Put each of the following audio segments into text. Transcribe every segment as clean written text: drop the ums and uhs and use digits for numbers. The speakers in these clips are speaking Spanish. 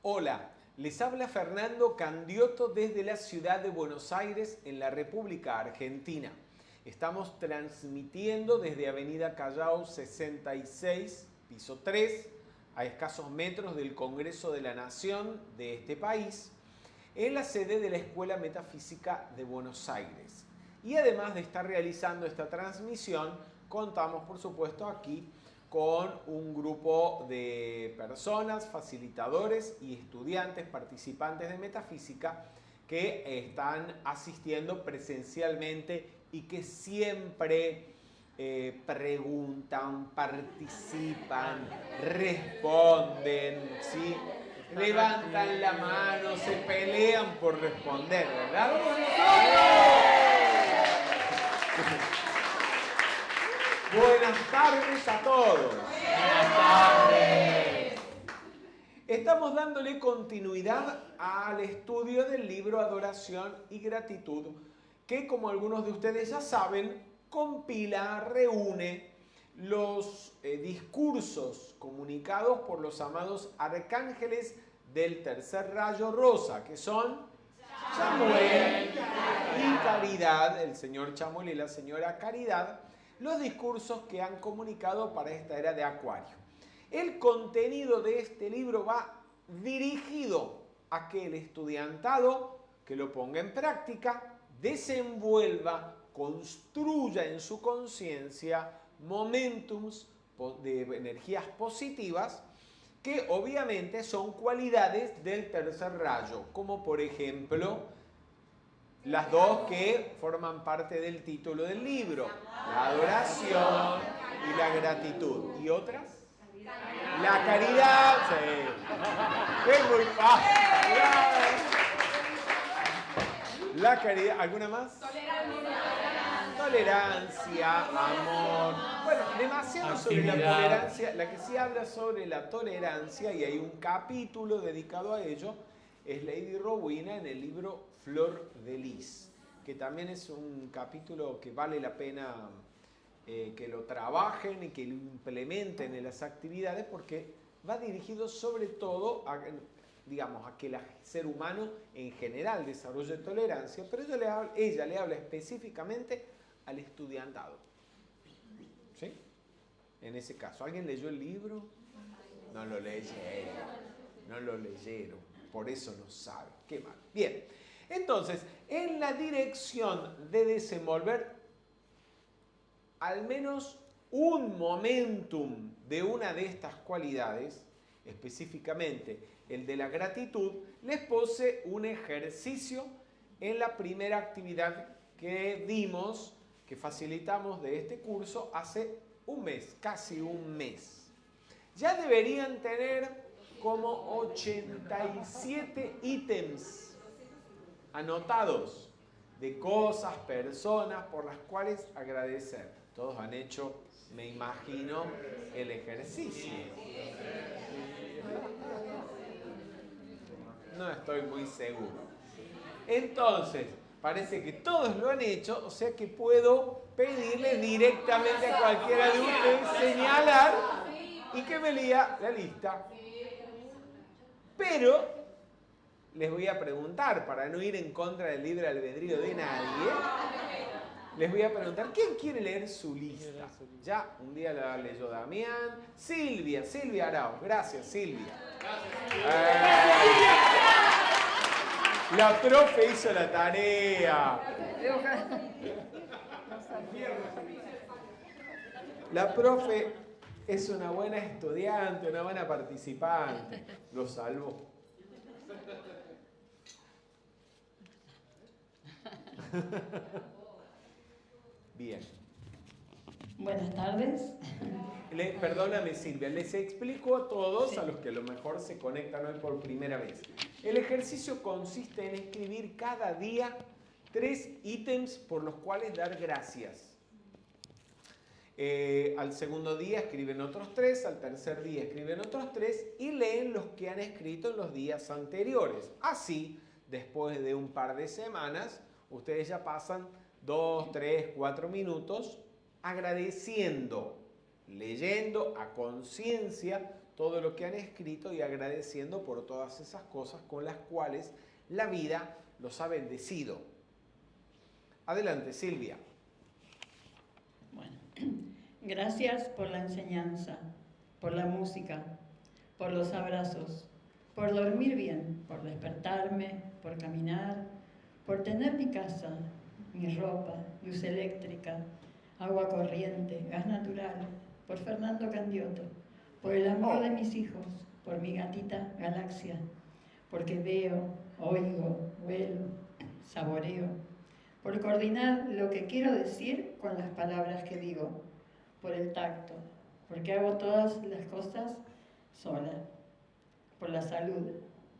Hola, les habla Fernando Candiotto desde la ciudad de Buenos Aires, en la República Argentina. Estamos transmitiendo desde Avenida Callao 66, piso 3, a escasos metros del Congreso de la Nación de este país, en la sede de la Escuela Metafísica de Buenos Aires. Y además de estar realizando esta transmisión, contamos por supuesto aquí con un grupo de personas, facilitadores y estudiantes participantes de metafísica que están asistiendo presencialmente y que siempre preguntan, participan, responden, ¿sí? Levantan la mano, se pelean por responder, ¿verdad? Buenas tardes a todos. Buenas tardes. Estamos dándole continuidad al estudio del libro Adoración y Gratitud, que como algunos de ustedes ya saben, compila, reúne los discursos comunicados por los amados arcángeles del tercer rayo rosa, que son Chamuel y Caridad, el señor Chamuel y la señora Caridad, los discursos que han comunicado para esta era de Acuario. El contenido de este libro va dirigido a que el estudiantado que lo ponga en práctica, desenvuelva, construya en su conciencia momentums de energías positivas que obviamente son cualidades del tercer rayo, como por ejemplo las dos que forman parte del título del libro, la adoración y la gratitud. ¿Y otras? La caridad. Sí. Es muy fácil. La caridad. ¿Alguna más? Tolerancia, amor. Bueno, demasiado sobre la tolerancia. La que sí habla sobre la tolerancia, y hay un capítulo dedicado a ello, es Lady Rowena en el libro Flor de Lis, que también es un capítulo que vale la pena que lo trabajen y que lo implementen en las actividades, porque va dirigido sobre todo a, digamos, a que el ser humano en general desarrolle tolerancia, pero ella le habla específicamente al estudiantado. ¿Sí? En ese caso, ¿alguien leyó el libro? No lo leyeron. No lo leyeron. Por eso no sabe. Qué mal. Bien. Entonces, en la dirección de desenvolver al menos un momentum de una de estas cualidades, específicamente el de la gratitud, les puse un ejercicio en la primera actividad que dimos, que facilitamos de este curso hace un mes, casi un mes. Ya deberían tener como 87 ítems anotados de cosas, personas por las cuales agradecer. Todos han hecho, me imagino, el ejercicio. No estoy muy seguro. Entonces, parece que todos lo han hecho, o sea que puedo pedirle directamente a cualquiera de ustedes señalar y que me lea la lista. Pero les voy a preguntar, para no ir en contra del libre albedrío de nadie, les voy a preguntar, ¿quién quiere leer su lista? Ya, un día la leyó Damián. Silvia Arauz. Gracias, Silvia. La profe hizo la tarea. La profe es una buena estudiante, una buena participante. Lo salvó. Bien. Buenas tardes. Perdóname, Silvia, les explico a todos, a los que a lo mejor se conectan hoy por primera vez. El ejercicio consiste en escribir cada día 3 ítems por los cuales dar gracias. Al segundo día escriben otros 3, al tercer día escriben otros 3 y leen los que han escrito en los días anteriores. Así, después de un par de semanas, ustedes ya pasan 2, 3, 4 minutos agradeciendo, leyendo a conciencia todo lo que han escrito y agradeciendo por todas esas cosas con las cuales la vida los ha bendecido. Adelante, Silvia. Bueno, gracias por la enseñanza, por la música, por los abrazos, por dormir bien, por despertarme, por caminar, por tener mi casa, mi ropa, luz eléctrica, agua corriente, gas natural, por Fernando Candiotto, por el amor de mis hijos, por mi gatita Galaxia, porque veo, oigo, huelo, saboreo, por coordinar lo que quiero decir con las palabras que digo, por el tacto, porque hago todas las cosas sola, por la salud,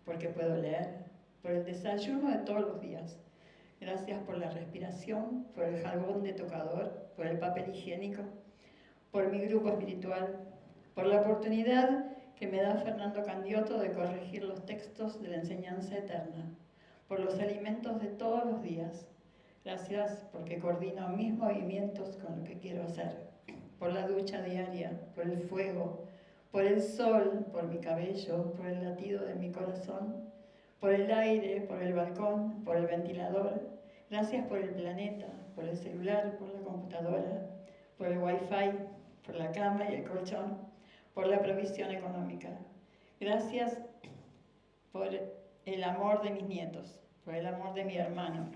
porque puedo leer, por el desayuno de todos los días. Gracias por la respiración, por el jabón de tocador, por el papel higiénico, por mi grupo espiritual, por la oportunidad que me da Fernando Candiotto de corregir los textos de la enseñanza eterna, por los alimentos de todos los días. Gracias porque coordino mis movimientos con lo que quiero hacer, por la ducha diaria, por el fuego, por el sol, por mi cabello, por el latido de mi corazón, por el aire, por el balcón, por el ventilador. Gracias por el planeta, por el celular, por la computadora, por el wifi, por la cama y el colchón, por la provisión económica. Gracias por el amor de mis nietos, por el amor de mi hermano,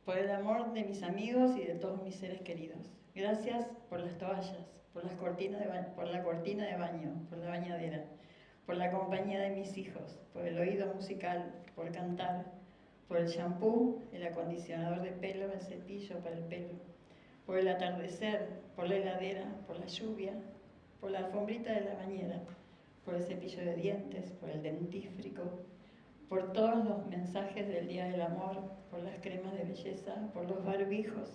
por el amor de mis amigos y de todos mis seres queridos. Gracias por las toallas, por la cortina de baño, por la bañadera, por la compañía de mis hijos, por el oído musical, por cantar, por el shampoo, el acondicionador de pelo, el cepillo para el pelo, por el atardecer, por la heladera, por la lluvia, por la alfombrita de la bañera, por el cepillo de dientes, por el dentífrico, por todos los mensajes del Día del Amor, por las cremas de belleza, por los barbijos,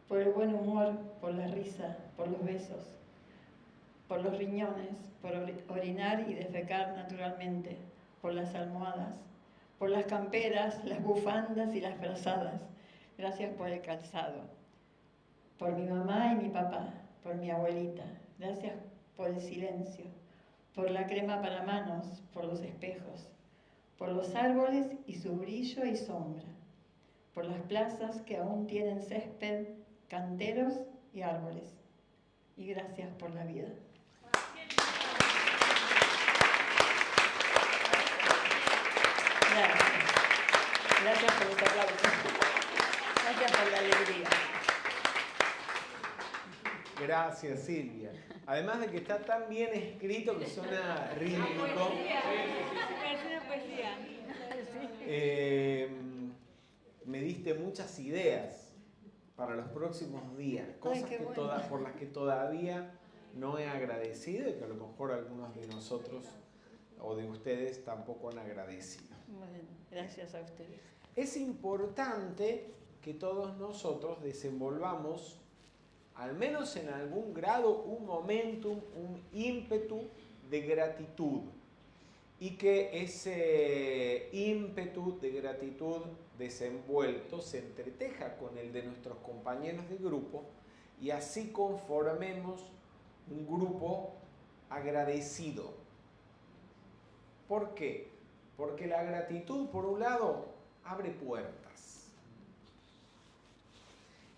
por el buen humor, por la risa, por los besos, por los riñones, por orinar y defecar naturalmente, por las almohadas, por las camperas, las bufandas y las frazadas. Gracias por el calzado, por mi mamá y mi papá, por mi abuelita. Gracias por el silencio, por la crema para manos, por los espejos, por los árboles y su brillo y sombra, por las plazas que aún tienen césped, canteros y árboles. Y gracias por la vida. Gracias. Gracias por los aplausos. Gracias por la alegría. Gracias, Silvia. Además de que está tan bien escrito que suena rítmico. Me diste muchas ideas para los próximos días, cosas por las que todavía no he agradecido y que a lo mejor algunos de nosotros o de ustedes tampoco han agradecido. Bueno, gracias a ustedes. Es importante que todos nosotros desenvolvamos, al menos en algún grado, un momentum, un ímpetu de gratitud. Y que ese ímpetu de gratitud desenvuelto se entreteja con el de nuestros compañeros de grupo y así conformemos un grupo agradecido. ¿Por qué? Porque la gratitud, por un lado, abre puertas.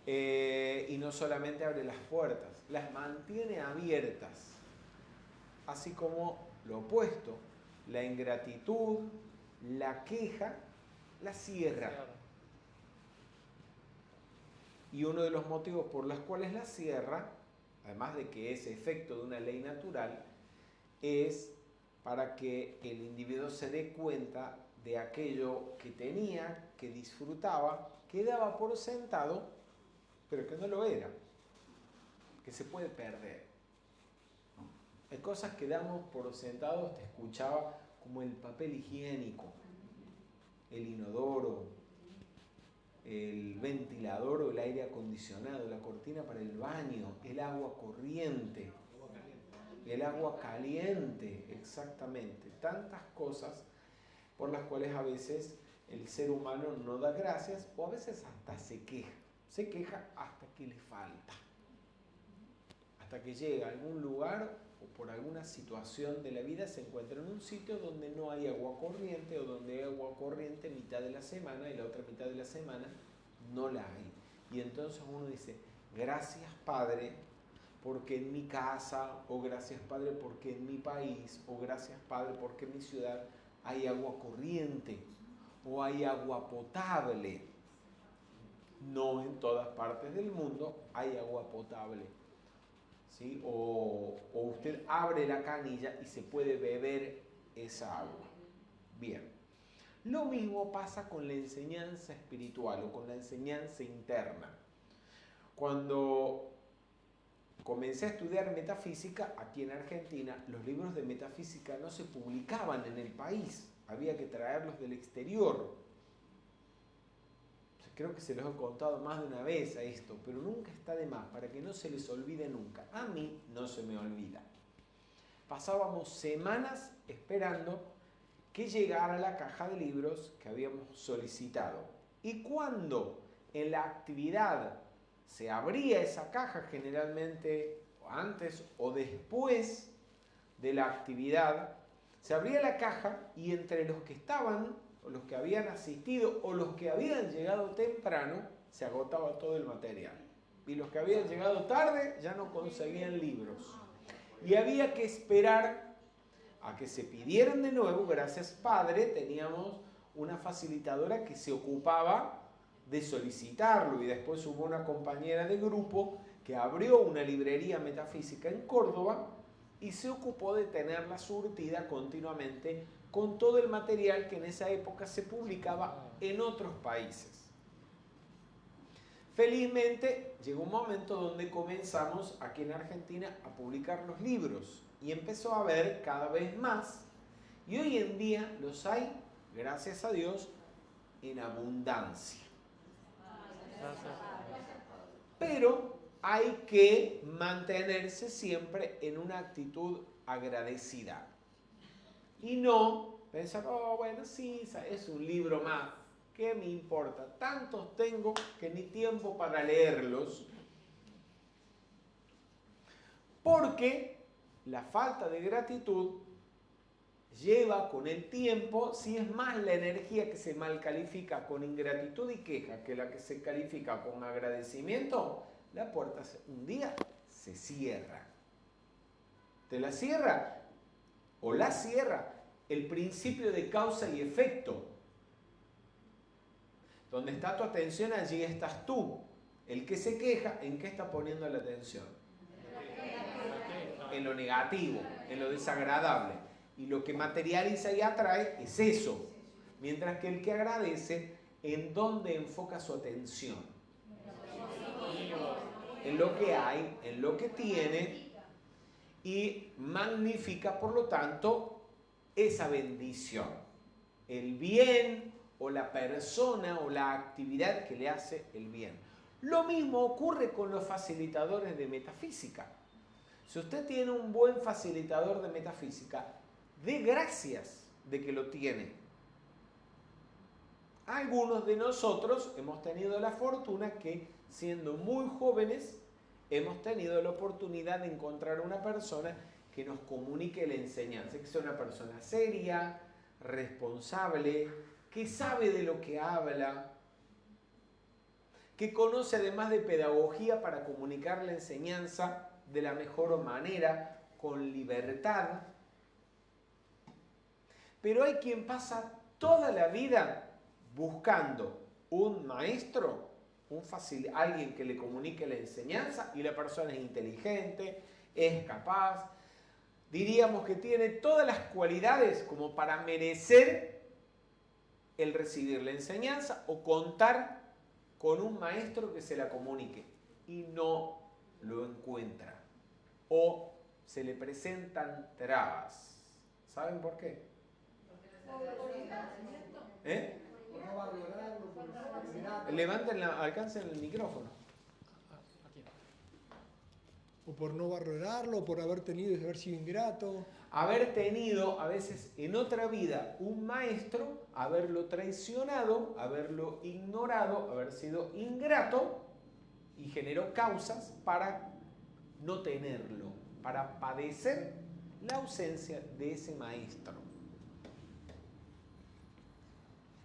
Y no solamente abre las puertas, las mantiene abiertas. Así como lo opuesto, la ingratitud, la queja, la cierra. Y uno de los motivos por los cuales la cierra, además de que es efecto de una ley natural, es para que el individuo se dé cuenta de aquello que tenía, que disfrutaba, que daba por sentado, pero que no lo era, que se puede perder. Hay cosas que damos por sentados, te escuchaba, como el papel higiénico, el inodoro, el ventilador o el aire acondicionado, la cortina para el baño, el agua corriente, el agua caliente, exactamente. Tantas cosas por las cuales a veces el ser humano no da gracias o a veces hasta se queja. Se queja hasta que le falta. hasta que llega a algún lugar o por alguna situación de la vida se encuentra en un sitio donde no hay agua corriente o donde hay agua corriente mitad de la semana y la otra mitad de la semana no la hay. Y entonces uno dice, gracias Padre, porque en mi casa, o gracias Padre porque en mi país, o gracias Padre porque en mi ciudad hay agua corriente o hay agua potable. No en todas partes del mundo hay agua potable. ¿Sí? O usted abre la canilla y se puede beber esa agua. Bien. Lo mismo pasa con la enseñanza espiritual o con la enseñanza interna. Cuando comencé a estudiar metafísica aquí en Argentina, los libros de metafísica no se publicaban en el país, había que traerlos del exterior. Creo que se los he contado más de una vez a esto, pero nunca está de más, para que no se les olvide nunca. A mí no se me olvida. Pasábamos semanas esperando que llegara la caja de libros que habíamos solicitado. Y cuando en la actividad se abría esa caja, generalmente antes o después de la actividad, se abría la caja y entre los que estaban, o los que habían asistido, o los que habían llegado temprano, se agotaba todo el material. Y los que habían llegado tarde ya no conseguían libros. Y había que esperar a que se pidieran de nuevo. Gracias Padre, teníamos una facilitadora que se ocupaba de solicitarlo, y después hubo una compañera de grupo que abrió una librería metafísica en Córdoba y se ocupó de tenerla surtida continuamente con todo el material que en esa época se publicaba en otros países. Felizmente llegó un momento donde comenzamos aquí en Argentina a publicar los libros y empezó a haber cada vez más, y hoy en día los hay, gracias a Dios, en abundancia. Pero hay que mantenerse siempre en una actitud agradecida y no pensar, oh bueno, sí, es un libro más, ¿qué me importa? Tantos tengo que ni tiempo para leerlos. Porque la falta de gratitud lleva con el tiempo, si es más la energía que se mal califica con ingratitud y queja que la que se califica con agradecimiento, la puerta un día se cierra. ¿Te la cierra? O la cierra el principio de causa y efecto. Donde está tu atención, allí estás tú. El que se queja, ¿en qué está poniendo la atención? En lo negativo, en lo desagradable. Y lo que materializa y atrae es eso. Mientras que el que agradece, ¿en dónde enfoca su atención? En lo que hay, en lo que tiene, y magnifica, por lo tanto, esa bendición. El bien o la persona o la actividad que le hace el bien. Lo mismo ocurre con los facilitadores de metafísica. Si usted tiene un buen facilitador de metafísica, dé gracias de que lo tiene. Algunos de nosotros hemos tenido la fortuna que, siendo muy jóvenes, hemos tenido la oportunidad de encontrar una persona que nos comunique la enseñanza, que sea una persona seria, responsable, que sabe de lo que habla, que conoce además de pedagogía para comunicar la enseñanza de la mejor manera, con libertad. Pero hay quien pasa toda la vida buscando un maestro, alguien que le comunique la enseñanza, y la persona es inteligente, es capaz, diríamos que tiene todas las cualidades como para merecer el recibir la enseñanza o contar con un maestro que se la comunique, y no lo encuentra o se le presentan trabas. ¿Saben por qué? Levanten, alcancen el micrófono. O por no valorarlo, o por haber sido ingrato. Haber tenido, a veces en otra vida, un maestro, haberlo traicionado, haberlo ignorado, haber sido ingrato, y generó causas para no tenerlo, para padecer la ausencia de ese maestro.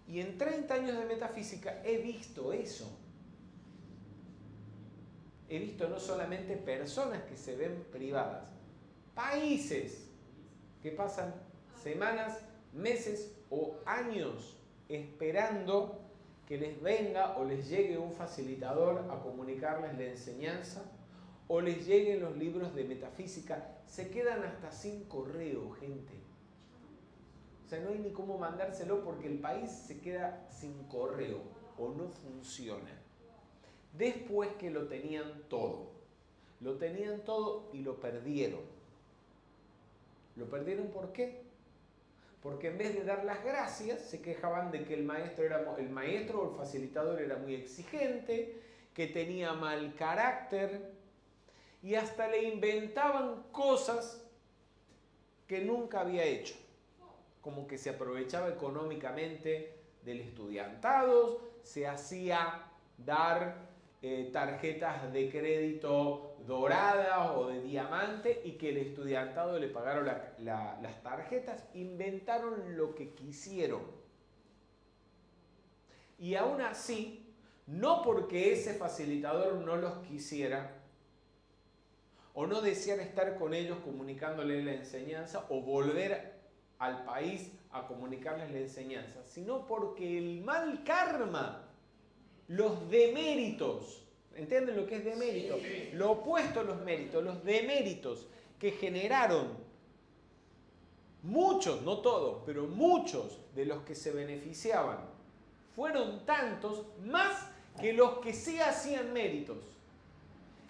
Y en 30 años de metafísica he visto eso. He visto no solamente personas que se ven privadas, países que pasan semanas, meses o años esperando que les venga o les llegue un facilitador a comunicarles la enseñanza, o les lleguen los libros de metafísica. Se quedan hasta sin correo, gente. O sea, no hay ni cómo mandárselo porque el país se queda sin correo o no funciona. Después que lo tenían todo. Lo tenían todo y lo perdieron. ¿Lo perdieron por qué? Porque en vez de dar las gracias, se quejaban de que el maestro o el facilitador era muy exigente, que tenía mal carácter, y hasta le inventaban cosas que nunca había hecho. Como que se aprovechaba económicamente del estudiantado, se hacía dar tarjetas de crédito doradas o de diamante y que el estudiantado le pagaron las tarjetas. Inventaron lo que quisieron. Y aún así, no porque ese facilitador no los quisiera o no deseara estar con ellos comunicándoles la enseñanza o volver al país a comunicarles la enseñanza, sino porque el mal karma, los deméritos, ¿entienden lo que es demérito? Sí. Lo opuesto a los méritos, los deméritos que generaron muchos, no todos, pero muchos de los que se beneficiaban, fueron tantos más que los que sí hacían méritos.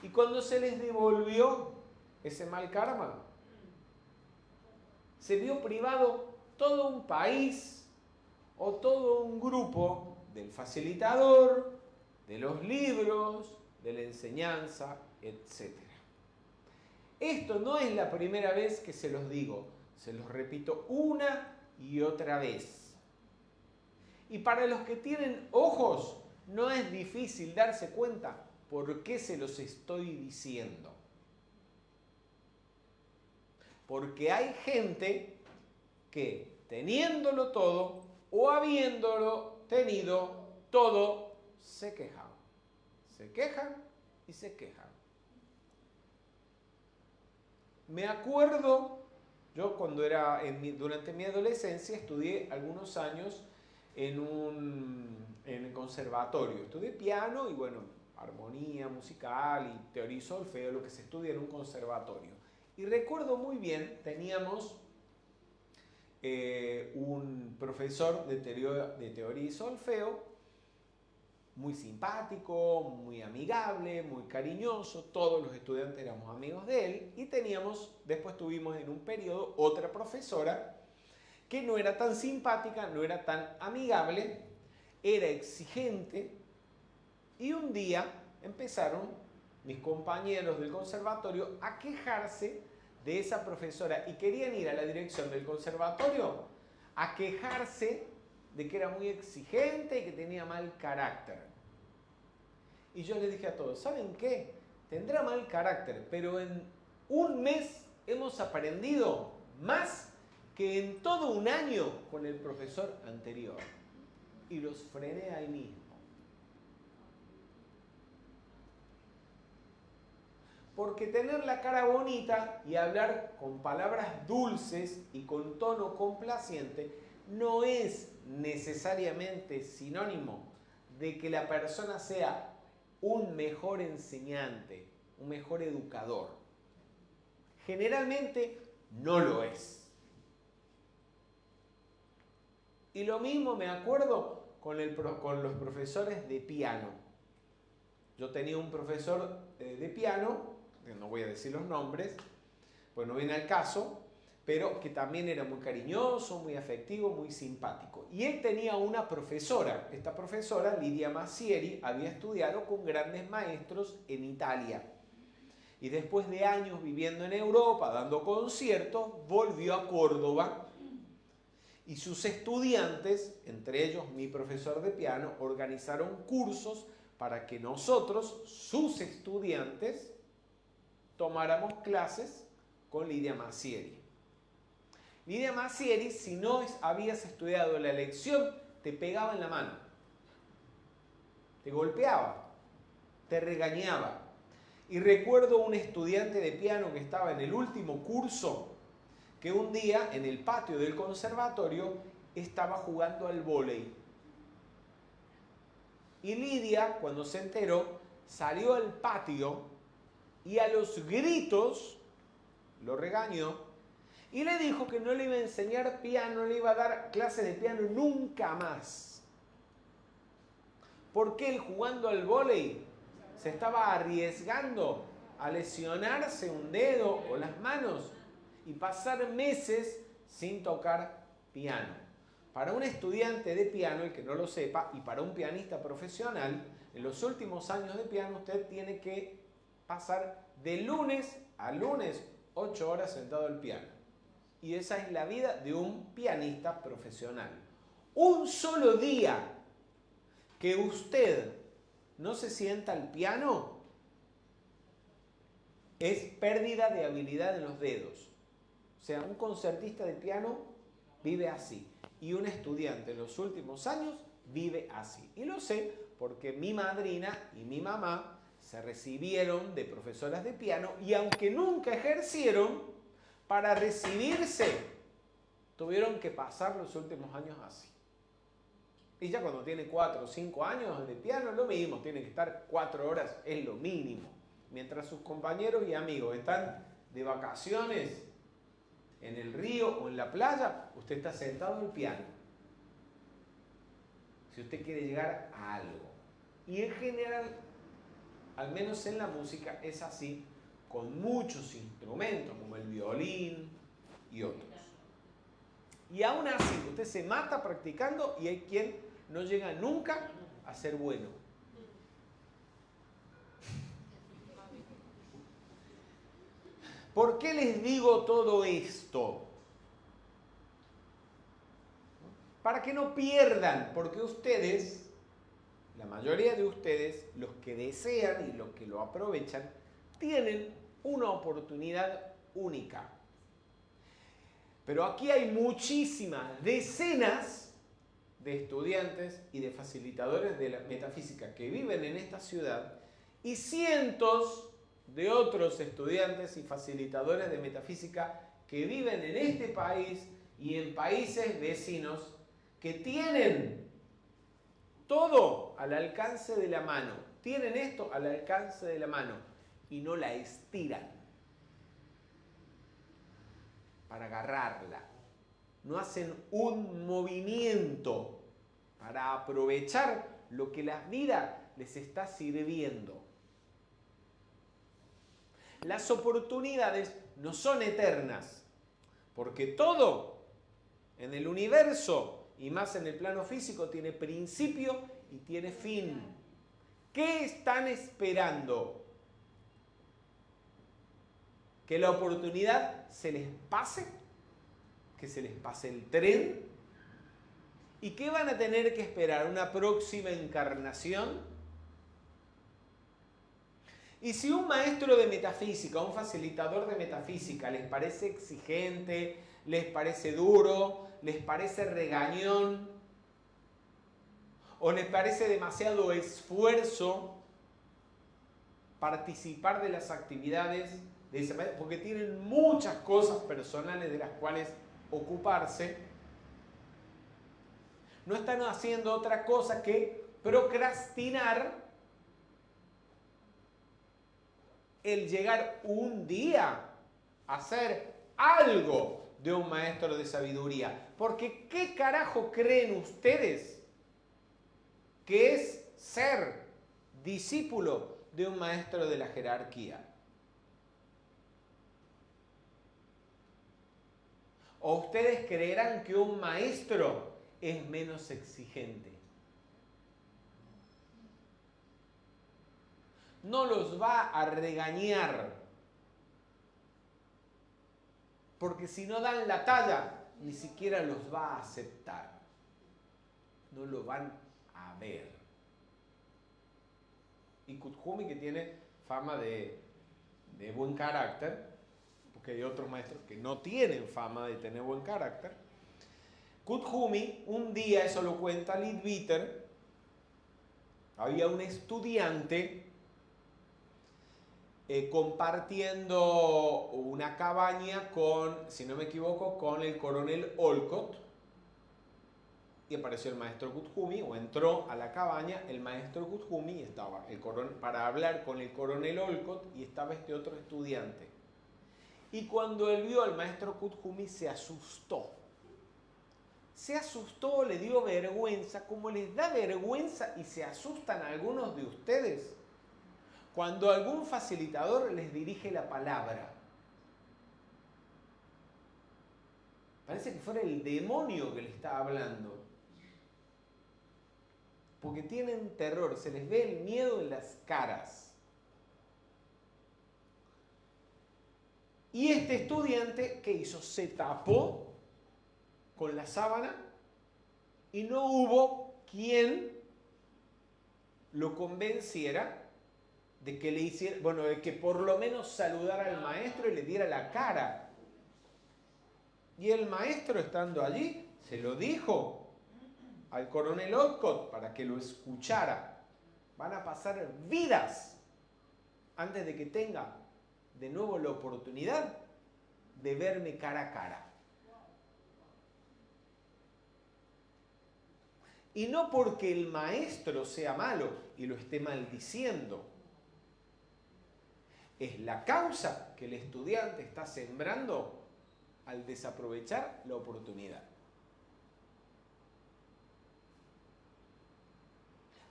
Y cuando se les devolvió ese mal karma, se vio privado todo un país o todo un grupo del facilitador, de los libros, de la enseñanza, etc. Esto no es la primera vez que se los digo, se los repito una y otra vez. Y para los que tienen ojos, no es difícil darse cuenta por qué se los estoy diciendo. Porque hay gente que, teniéndolo todo o habiéndolo tenido todo, se quejan. Se quejan y se quejan. Me acuerdo, yo cuando era durante mi adolescencia estudié algunos años en el conservatorio. Estudié piano y bueno, armonía musical y teoría y solfeo, lo que se estudia en un conservatorio. Y recuerdo muy bien, teníamos un profesor de teoría y solfeo, muy simpático, muy amigable, muy cariñoso, todos los estudiantes éramos amigos de él, y después tuvimos en un periodo otra profesora que no era tan simpática, no era tan amigable, era exigente, y un día empezaron mis compañeros del conservatorio a quejarse de esa profesora y querían ir a la dirección del conservatorio a quejarse de que era muy exigente y que tenía mal carácter. Y yo les dije a todos, ¿saben qué? Tendrá mal carácter, pero en un mes hemos aprendido más que en todo un año con el profesor anterior. Y los frené ahí mismo. Porque tener la cara bonita y hablar con palabras dulces y con tono complaciente no es necesariamente sinónimo de que la persona sea un mejor enseñante, un mejor educador. Generalmente no lo es. Y lo mismo me acuerdo con los profesores de piano. Yo tenía un profesor de piano, no voy a decir los nombres, pues no viene al caso, pero que también era muy cariñoso, muy afectivo, muy simpático. Y él tenía una profesora, esta profesora, Lidia Massieri, había estudiado con grandes maestros en Italia. Y después de años viviendo en Europa, dando conciertos, volvió a Córdoba. Y sus estudiantes, entre ellos mi profesor de piano, organizaron cursos para que nosotros, sus estudiantes, tomáramos clases con Lidia Massieri. Lidia Massieri, si no habías estudiado la lección, te pegaba en la mano, te golpeaba, te regañaba. Y recuerdo un estudiante de piano que estaba en el último curso, que un día en el patio del conservatorio estaba jugando al vóley. Y Lidia, cuando se enteró, salió al patio y a los gritos lo regañó y le dijo que no le iba a enseñar piano, no le iba a dar clases de piano nunca más. Porque él, jugando al vóley, se estaba arriesgando a lesionarse un dedo o las manos y pasar meses sin tocar piano. Para un estudiante de piano, el que no lo sepa, y para un pianista profesional, en los últimos años de piano usted tiene que pasar de lunes a lunes 8 horas sentado al piano. Y esa es la vida de un pianista profesional. Un solo día que usted no se sienta al piano es pérdida de habilidad en los dedos. O sea, un concertista de piano vive así. Y un estudiante en los últimos años vive así. Y lo sé porque mi madrina y mi mamá se recibieron de profesoras de piano y aunque nunca ejercieron, para recibirse tuvieron que pasar los últimos años así. Y ya cuando tiene 4 o 5 años de piano, lo mismo, tiene que estar 4 horas, es lo mínimo. Mientras sus compañeros y amigos están de vacaciones en el río o en la playa, usted está sentado en el piano. Si usted quiere llegar a algo. Y en general, al menos en la música, es así con muchos instrumentos, como el violín y otros. Y aún así, usted se mata practicando y hay quien no llega nunca a ser bueno. ¿Por qué les digo todo esto? Para que no pierdan, porque ustedes, la mayoría de ustedes, los que desean y los que lo aprovechan, tienen una oportunidad única. Pero aquí hay muchísimas, decenas de estudiantes y de facilitadores de la metafísica que viven en esta ciudad y cientos de otros estudiantes y facilitadores de metafísica que viven en este país y en países vecinos que tienen todo al alcance de la mano, tienen esto al alcance de la mano y no la estiran para agarrarla. No hacen un movimiento para aprovechar lo que la vida les está sirviendo. Las oportunidades no son eternas, porque todo en el universo y más en el plano físico tiene principio y tiene fin. ¿Qué están esperando? ¿Que la oportunidad se les pase? ¿Que se les pase el tren? ¿Y qué van a tener que esperar? ¿Una próxima encarnación? Y si un maestro de metafísica, un facilitador de metafísica les parece exigente, les parece duro, les parece regañón, o les parece demasiado esfuerzo participar de las actividades de ese maestro, porque tienen muchas cosas personales de las cuales ocuparse, no están haciendo otra cosa que procrastinar el llegar un día a ser algo de un maestro de sabiduría. Porque ¿qué carajo creen ustedes que es ser discípulo de un maestro de la jerarquía? ¿O ustedes creerán que un maestro es menos exigente? No los va a regañar, porque si no dan la talla, ni siquiera los va a aceptar. No lo van a ver. Y Kuthumi, que tiene fama de de buen carácter, porque hay otros maestros que no tienen fama de tener buen carácter. Kuthumi, un día, eso lo cuenta Leadbeater, había un estudiante compartiendo una cabaña con, si no me equivoco, con el coronel Olcott, y apareció el maestro Kuthumi, o entró a la cabaña el maestro Kuthumi, y estaba para hablar con el coronel Olcott, y estaba este otro estudiante. Y cuando él vio al maestro Kuthumi se asustó. Se asustó, le dio vergüenza, como les da vergüenza y se asustan a algunos de ustedes cuando algún facilitador les dirige la palabra. Parece que fuera el demonio que le está hablando. Porque tienen terror, se les ve el miedo en las caras. Y este estudiante, ¿qué hizo? Se tapó con la sábana y no hubo quien lo convenciera de que le hiciera, bueno, de que por lo menos saludara al maestro y le diera la cara. Y el maestro, estando allí, se lo dijo al coronel Olcott para que lo escuchara. Van a pasar vidas antes de que tenga de nuevo la oportunidad de verme cara a cara. Y no porque el maestro sea malo y lo esté maldiciendo. Es la causa que el estudiante está sembrando al desaprovechar la oportunidad.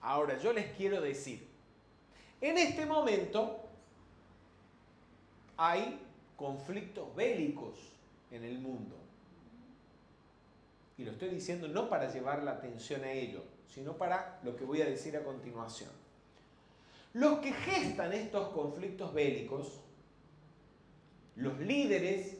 Ahora, yo les quiero decir, en este momento hay conflictos bélicos en el mundo. Y lo estoy diciendo no para llevar la atención a ello, sino para lo que voy a decir a continuación. Los que gestan estos conflictos bélicos, los líderes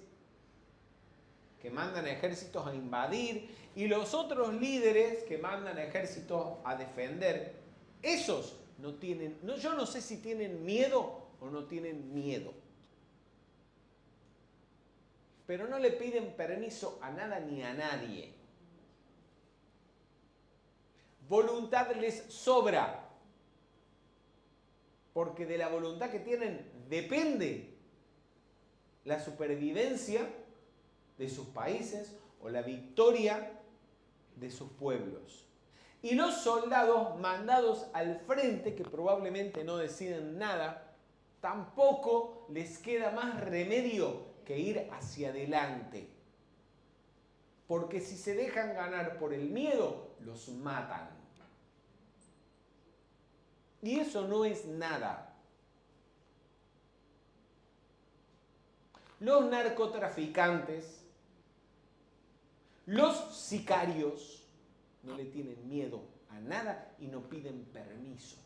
que mandan ejércitos a invadir y los otros líderes que mandan ejércitos a defender, esos no tienen, yo no sé si tienen miedo o no tienen miedo. Pero no le piden permiso a nada ni a nadie. Voluntad les sobra, porque de la voluntad que tienen depende la supervivencia de sus países o la victoria de sus pueblos. Y los soldados mandados al frente, que probablemente no deciden nada, tampoco les queda más remedio que ir hacia adelante. Porque si se dejan ganar por el miedo, los matan. Y eso no es nada. Los narcotraficantes, los sicarios, no le tienen miedo a nada y no piden permiso.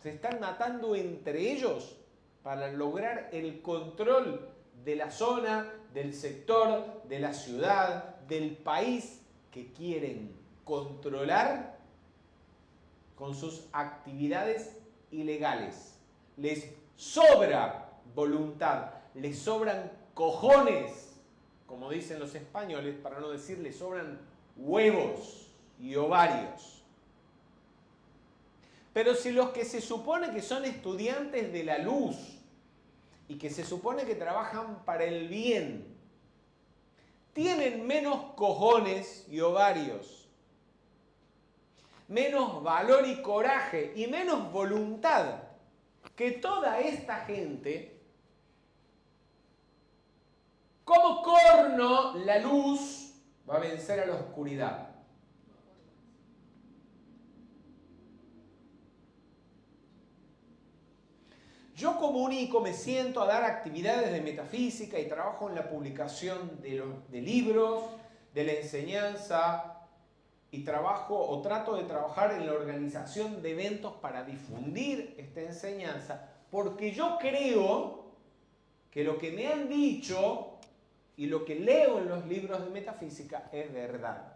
Se están matando entre ellos para lograr el control de la zona, del sector, de la ciudad, del país que quieren controlar con sus actividades ilegales. Les sobra voluntad, les sobran cojones, como dicen los españoles, para no decir les sobran huevos y ovarios. Pero si los que se supone que son estudiantes de la luz y que se supone que trabajan para el bien, tienen menos cojones y ovarios, menos valor y coraje y menos voluntad que toda esta gente, como corno la luz va a vencer a la oscuridad. Yo comunico, me siento a dar actividades de metafísica y trabajo en la publicación de libros, de la enseñanza, y trabajo o trato de trabajar en la organización de eventos para difundir esta enseñanza, porque yo creo que lo que me han dicho y lo que leo en los libros de metafísica es verdad.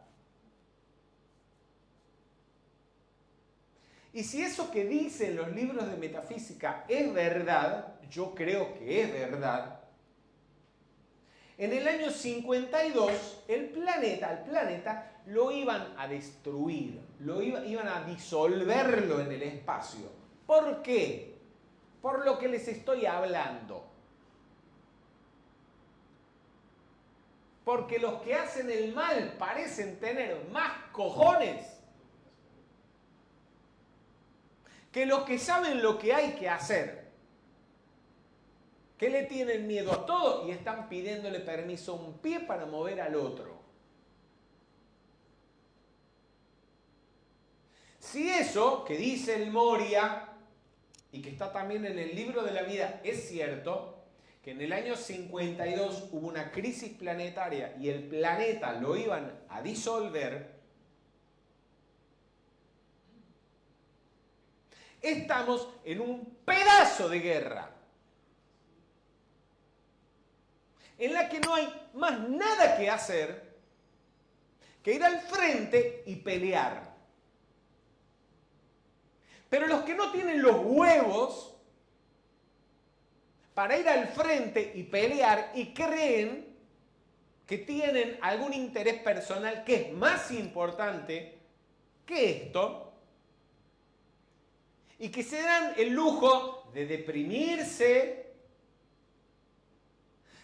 Y si eso que dicen los libros de metafísica es verdad, yo creo que es verdad, en el año 52 el planeta lo iban a destruir, iban a disolverlo en el espacio. ¿Por qué? Por lo que les estoy hablando. Porque los que hacen el mal parecen tener más cojones que los que saben lo que hay que hacer, que le tienen miedo a todo y están pidiéndole permiso a un pie para mover al otro. Si eso que dice el Moria y que está también en el libro de la vida es cierto, que en el año 52 hubo una crisis planetaria y el planeta lo iban a disolver, estamos en un pedazo de guerra en la que no hay más nada que hacer que ir al frente y pelear. Pero los que no tienen los huevos para ir al frente y pelear y creen que tienen algún interés personal que es más importante que esto, y que se dan el lujo de deprimirse,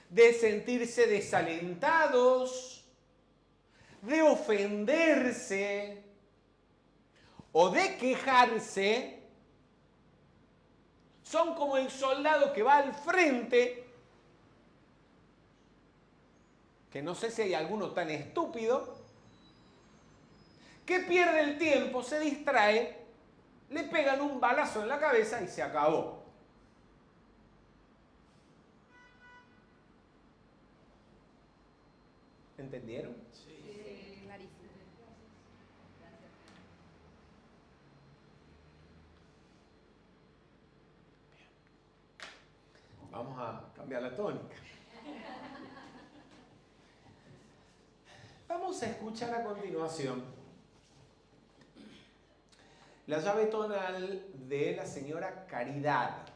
de sentirse desalentados, de ofenderse o de quejarse, son como el soldado que va al frente, que no sé si hay alguno tan estúpido, que pierde el tiempo, se distrae, le pegan un balazo en la cabeza y se acabó. ¿Entendieron? Sí, clarísimo. Vamos a cambiar la tónica. Vamos a escuchar a continuación la llave tonal de la señora Caridad.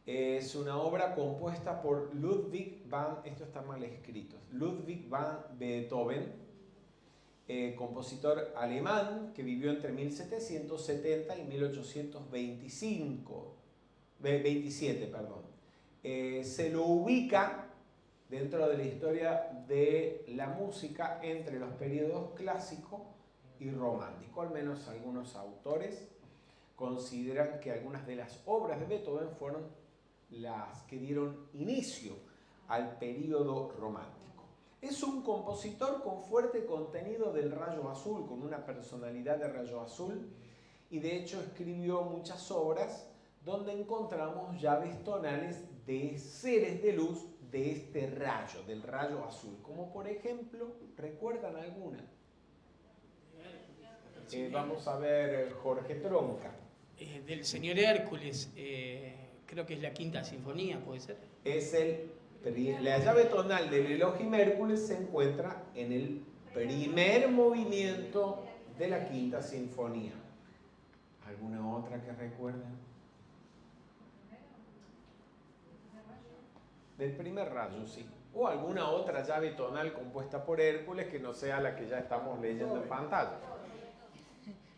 Es una obra compuesta por Ludwig van, esto está mal escrito, Ludwig van Beethoven, compositor alemán que vivió entre 1770 y 1827, perdón. Se lo ubica dentro de la historia de la música entre los periodos clásico y romántico. Al menos algunos autores consideran que algunas de las obras de Beethoven fueron las que dieron inicio al periodo romántico. Es un compositor con fuerte contenido del rayo azul, con una personalidad de rayo azul, y de hecho escribió muchas obras donde encontramos llaves tonales de seres de luz de este rayo, del rayo azul, como por ejemplo, ¿recuerdan alguna? Vamos a ver Jorge Tronca. Del señor Hércules, creo que es la quinta sinfonía, ¿puede ser? Es la llave tonal del Elohim Hércules se encuentra en el primer movimiento de la quinta sinfonía. ¿Alguna otra que recuerden? Del primer rayo, sí. O alguna otra llave tonal compuesta por Hércules que no sea la que ya estamos leyendo en pantalla.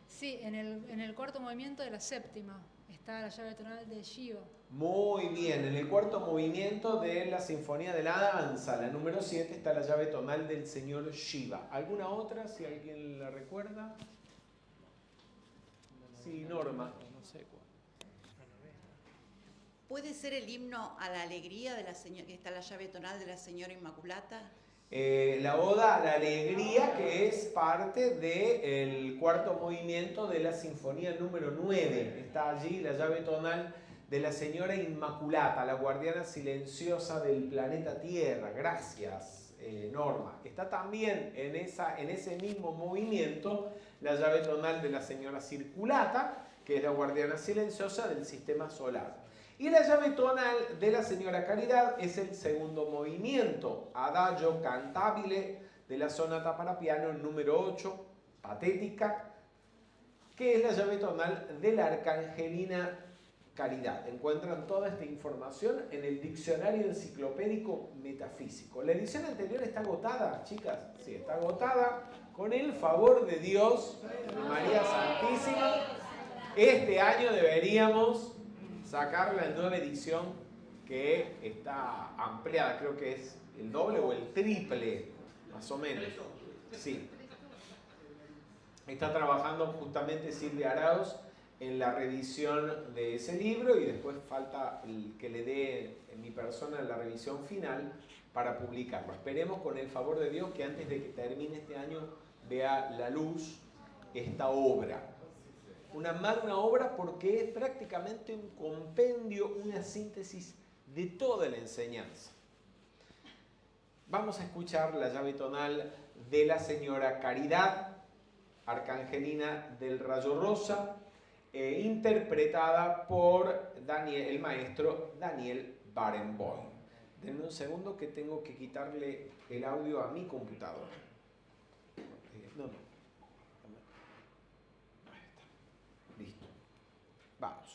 Sí, en el cuarto movimiento de la séptima está la llave tonal de Shiva. Muy bien, en el cuarto movimiento de la Sinfonía de la Danza, la número 7, está la llave tonal del señor Shiva. ¿Alguna otra, si alguien la recuerda? Sí, Norma. No sé cuál. ¿Puede ser el himno a la alegría de la señora, que está la llave tonal de la señora Inmaculata? La Oda a la Alegría, que es parte del cuarto movimiento de la Sinfonía número 9. Está allí la llave tonal de la señora Inmaculata, la guardiana silenciosa del planeta Tierra. Gracias, Norma. Está también en ese mismo movimiento la llave tonal de la señora Circulata, que es la guardiana silenciosa del sistema solar. Y la llave tonal de la señora Caridad es el segundo movimiento, Adagio cantabile de la sonata para piano número 8, patética, que es la llave tonal de la Arcangelina Caridad. Encuentran toda esta información en el Diccionario Enciclopédico Metafísico. La edición anterior está agotada, chicas. Sí, está agotada. Con el favor de Dios, de María Santísima, este año deberíamos sacar la nueva edición que está ampliada. Creo que es el doble o el triple, más o menos. Sí. Está trabajando justamente Silvia Arauz en la revisión de ese libro y después falta el que le dé en mi persona la revisión final para publicarlo. Esperemos con el favor de Dios que antes de que termine este año vea la luz esta obra. Una magna obra porque es prácticamente un compendio, una síntesis de toda la enseñanza. Vamos a escuchar la llave tonal de la Señora Caridad, Arcangelina del Rayo Rosa, interpretada por el maestro Daniel Barenboim. Denme un segundo que tengo que quitarle el audio a mi computadora. No. Ahí está. Listo. Vamos.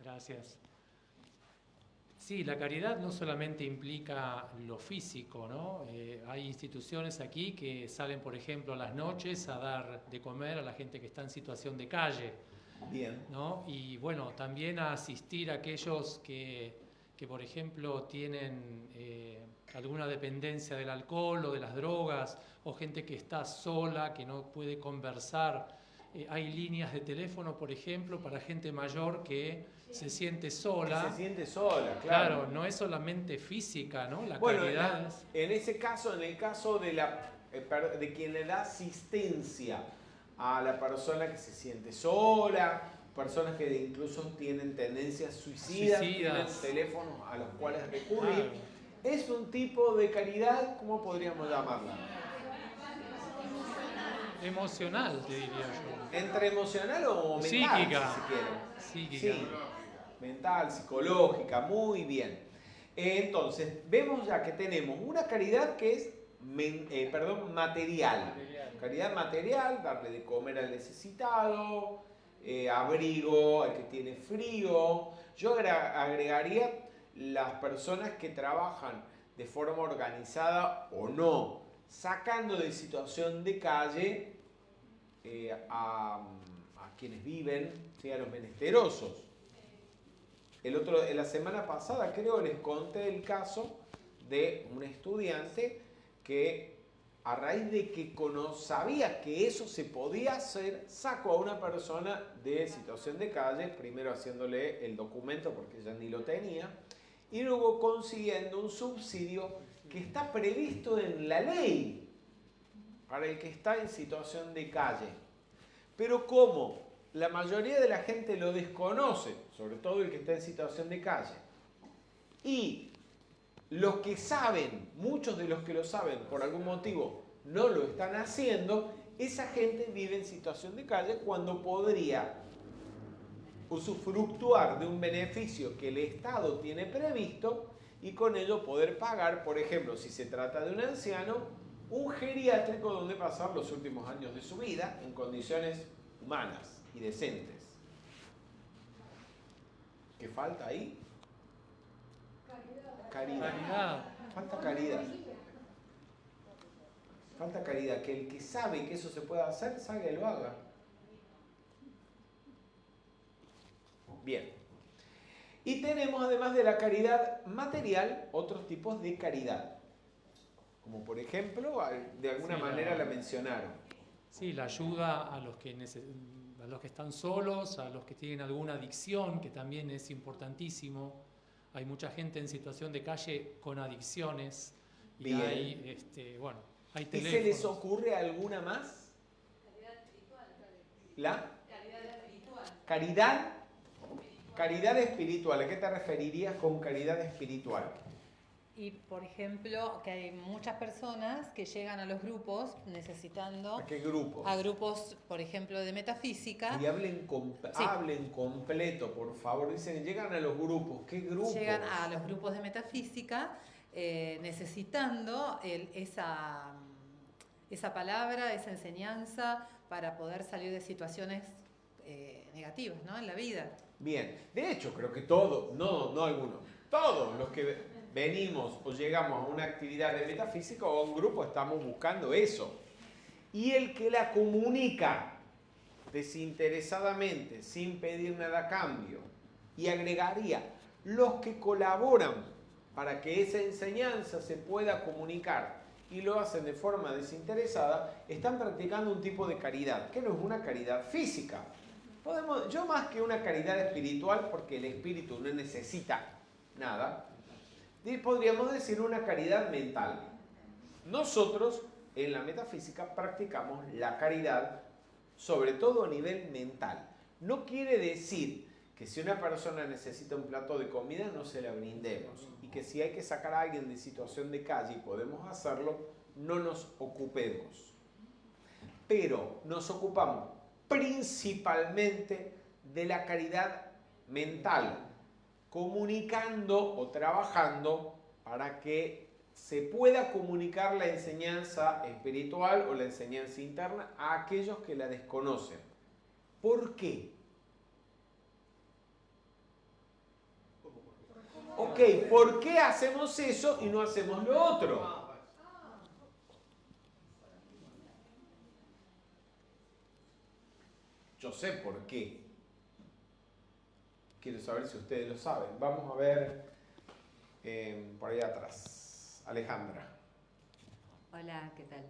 Gracias. Sí, la caridad no solamente implica lo físico, ¿no? Hay instituciones aquí que salen, por ejemplo, a las noches a dar de comer a la gente que está en situación de calle. Bien. ¿No? Y bueno, también a asistir a aquellos que por ejemplo, tienen alguna dependencia del alcohol o de las drogas, o gente que está sola, que no puede conversar. Hay líneas de teléfono, por ejemplo, para gente mayor que se siente sola. Que se siente sola, claro. Claro, no es solamente física, ¿no? La caridad es... En ese caso, en el caso de quien le da asistencia a la persona que se siente sola, personas que incluso tienen tendencias suicidas, tienen teléfonos a los cuales recurrir, es un tipo de caridad, ¿cómo podríamos llamarla? Emocional, te diría yo. Entre emocional o mental, psíquica. si se quiere. Psíquica. Sí, mental, psicológica, muy bien. Entonces, vemos ya que tenemos una caridad que es material. Caridad material, darle de comer al necesitado, abrigo al que tiene frío. Yo agregaría las personas que trabajan de forma organizada o no, sacando de situación de calle a quienes viven, ¿sí? A los menesterosos. La semana pasada creo les conté el caso de un estudiante que a raíz de que sabía que eso se podía hacer, sacó a una persona de situación de calle, primero haciéndole el documento porque ella ni lo tenía, y luego consiguiendo un subsidio que está previsto en la ley para el que está en situación de calle. Pero como la mayoría de la gente lo desconoce, sobre todo el que está en situación de calle, y los que saben, muchos de los que lo saben por algún motivo no lo están haciendo, esa gente vive en situación de calle cuando podría usufructuar de un beneficio que el Estado tiene previsto y con ello poder pagar, por ejemplo, si se trata de un anciano, un geriátrico donde pasar los últimos años de su vida en condiciones humanas y decentes. ¿Qué falta ahí? Caridad. Falta caridad. Falta caridad. Que el que sabe que eso se puede hacer, salga y lo haga. Bien. Y tenemos, además de la caridad material, otros tipos de caridad. Como por ejemplo, de alguna manera la mencionaron. Sí, la ayuda a los que están solos, a los que tienen alguna adicción, que también es importantísimo. Hay mucha gente en situación de calle con adicciones. Y bien. Hay, hay teléfonos. ¿Y se les ocurre alguna más? Caridad espiritual. ¿La? Caridad espiritual. ¿Caridad? Caridad espiritual. ¿A qué te referirías con caridad espiritual? Y, por ejemplo, que hay muchas personas que llegan a los grupos necesitando... ¿A qué grupos? A grupos, por ejemplo, de metafísica. Y hablen completo, por favor. Dicen, llegan a los grupos. ¿Qué grupos? Llegan a los grupos de metafísica necesitando esa palabra, esa enseñanza para poder salir de situaciones negativas, ¿no? En la vida. Bien. De hecho, creo que todos, no algunos, todos los que venimos o llegamos a una actividad de metafísica o a un grupo estamos buscando eso. Y el que la comunica desinteresadamente, sin pedir nada a cambio, y agregaría los que colaboran para que esa enseñanza se pueda comunicar y lo hacen de forma desinteresada, están practicando un tipo de caridad, que no es una caridad física. Yo más que una caridad espiritual, porque el espíritu no necesita nada, podríamos decir una caridad mental. Nosotros en la metafísica practicamos la caridad, sobre todo a nivel mental. No quiere decir que si una persona necesita un plato de comida no se la brindemos y que si hay que sacar a alguien de situación de calle y podemos hacerlo, no nos ocupemos. Pero nos ocupamos principalmente de la caridad mental, comunicando o trabajando para que se pueda comunicar la enseñanza espiritual o la enseñanza interna a aquellos que la desconocen. ¿Por qué? Ok, ¿por qué hacemos eso y no hacemos lo otro? Yo sé por qué. Quiero saber si ustedes lo saben. Vamos a ver por ahí atrás. Alejandra. Hola, ¿qué tal?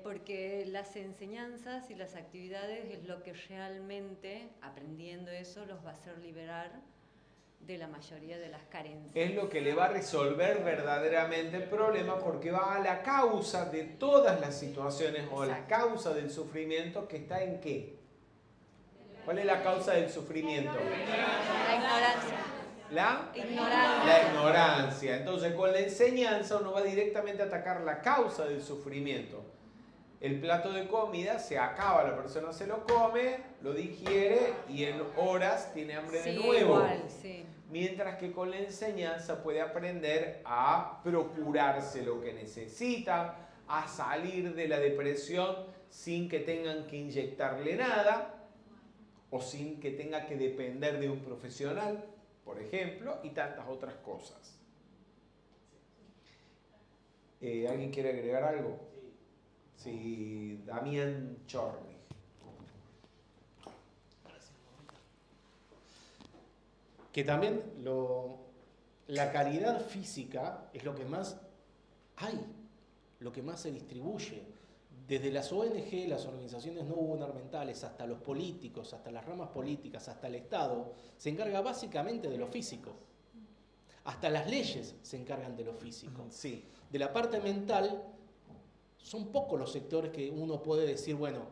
Porque las enseñanzas y las actividades es lo que realmente, aprendiendo eso, los va a hacer liberar de la mayoría de las carencias. Es lo que le va a resolver verdaderamente el problema, porque va a la causa de todas las situaciones o la causa del sufrimiento, que está en ¿qué? ¿Cuál es la causa del sufrimiento? La ignorancia. La Ignorancia. La ignorancia. Entonces, con la enseñanza uno va directamente a atacar la causa del sufrimiento. El plato de comida se acaba, la persona se lo come, lo digiere y en horas tiene hambre de nuevo. Igual, sí. Mientras que con la enseñanza puede aprender a procurarse lo que necesita, a salir de la depresión sin que tengan que inyectarle nada o sin que tenga que depender de un profesional, por ejemplo, y tantas otras cosas. ¿Alguien quiere agregar algo? Sí, Damián Chorni. Que también la caridad física es lo que más hay, lo que más se distribuye. Desde las ONG, las organizaciones no gubernamentales, hasta los políticos, hasta las ramas políticas, hasta el Estado, se encarga básicamente de lo físico. Hasta las leyes se encargan de lo físico. Sí. De la parte mental, son pocos los sectores que uno puede decir, bueno,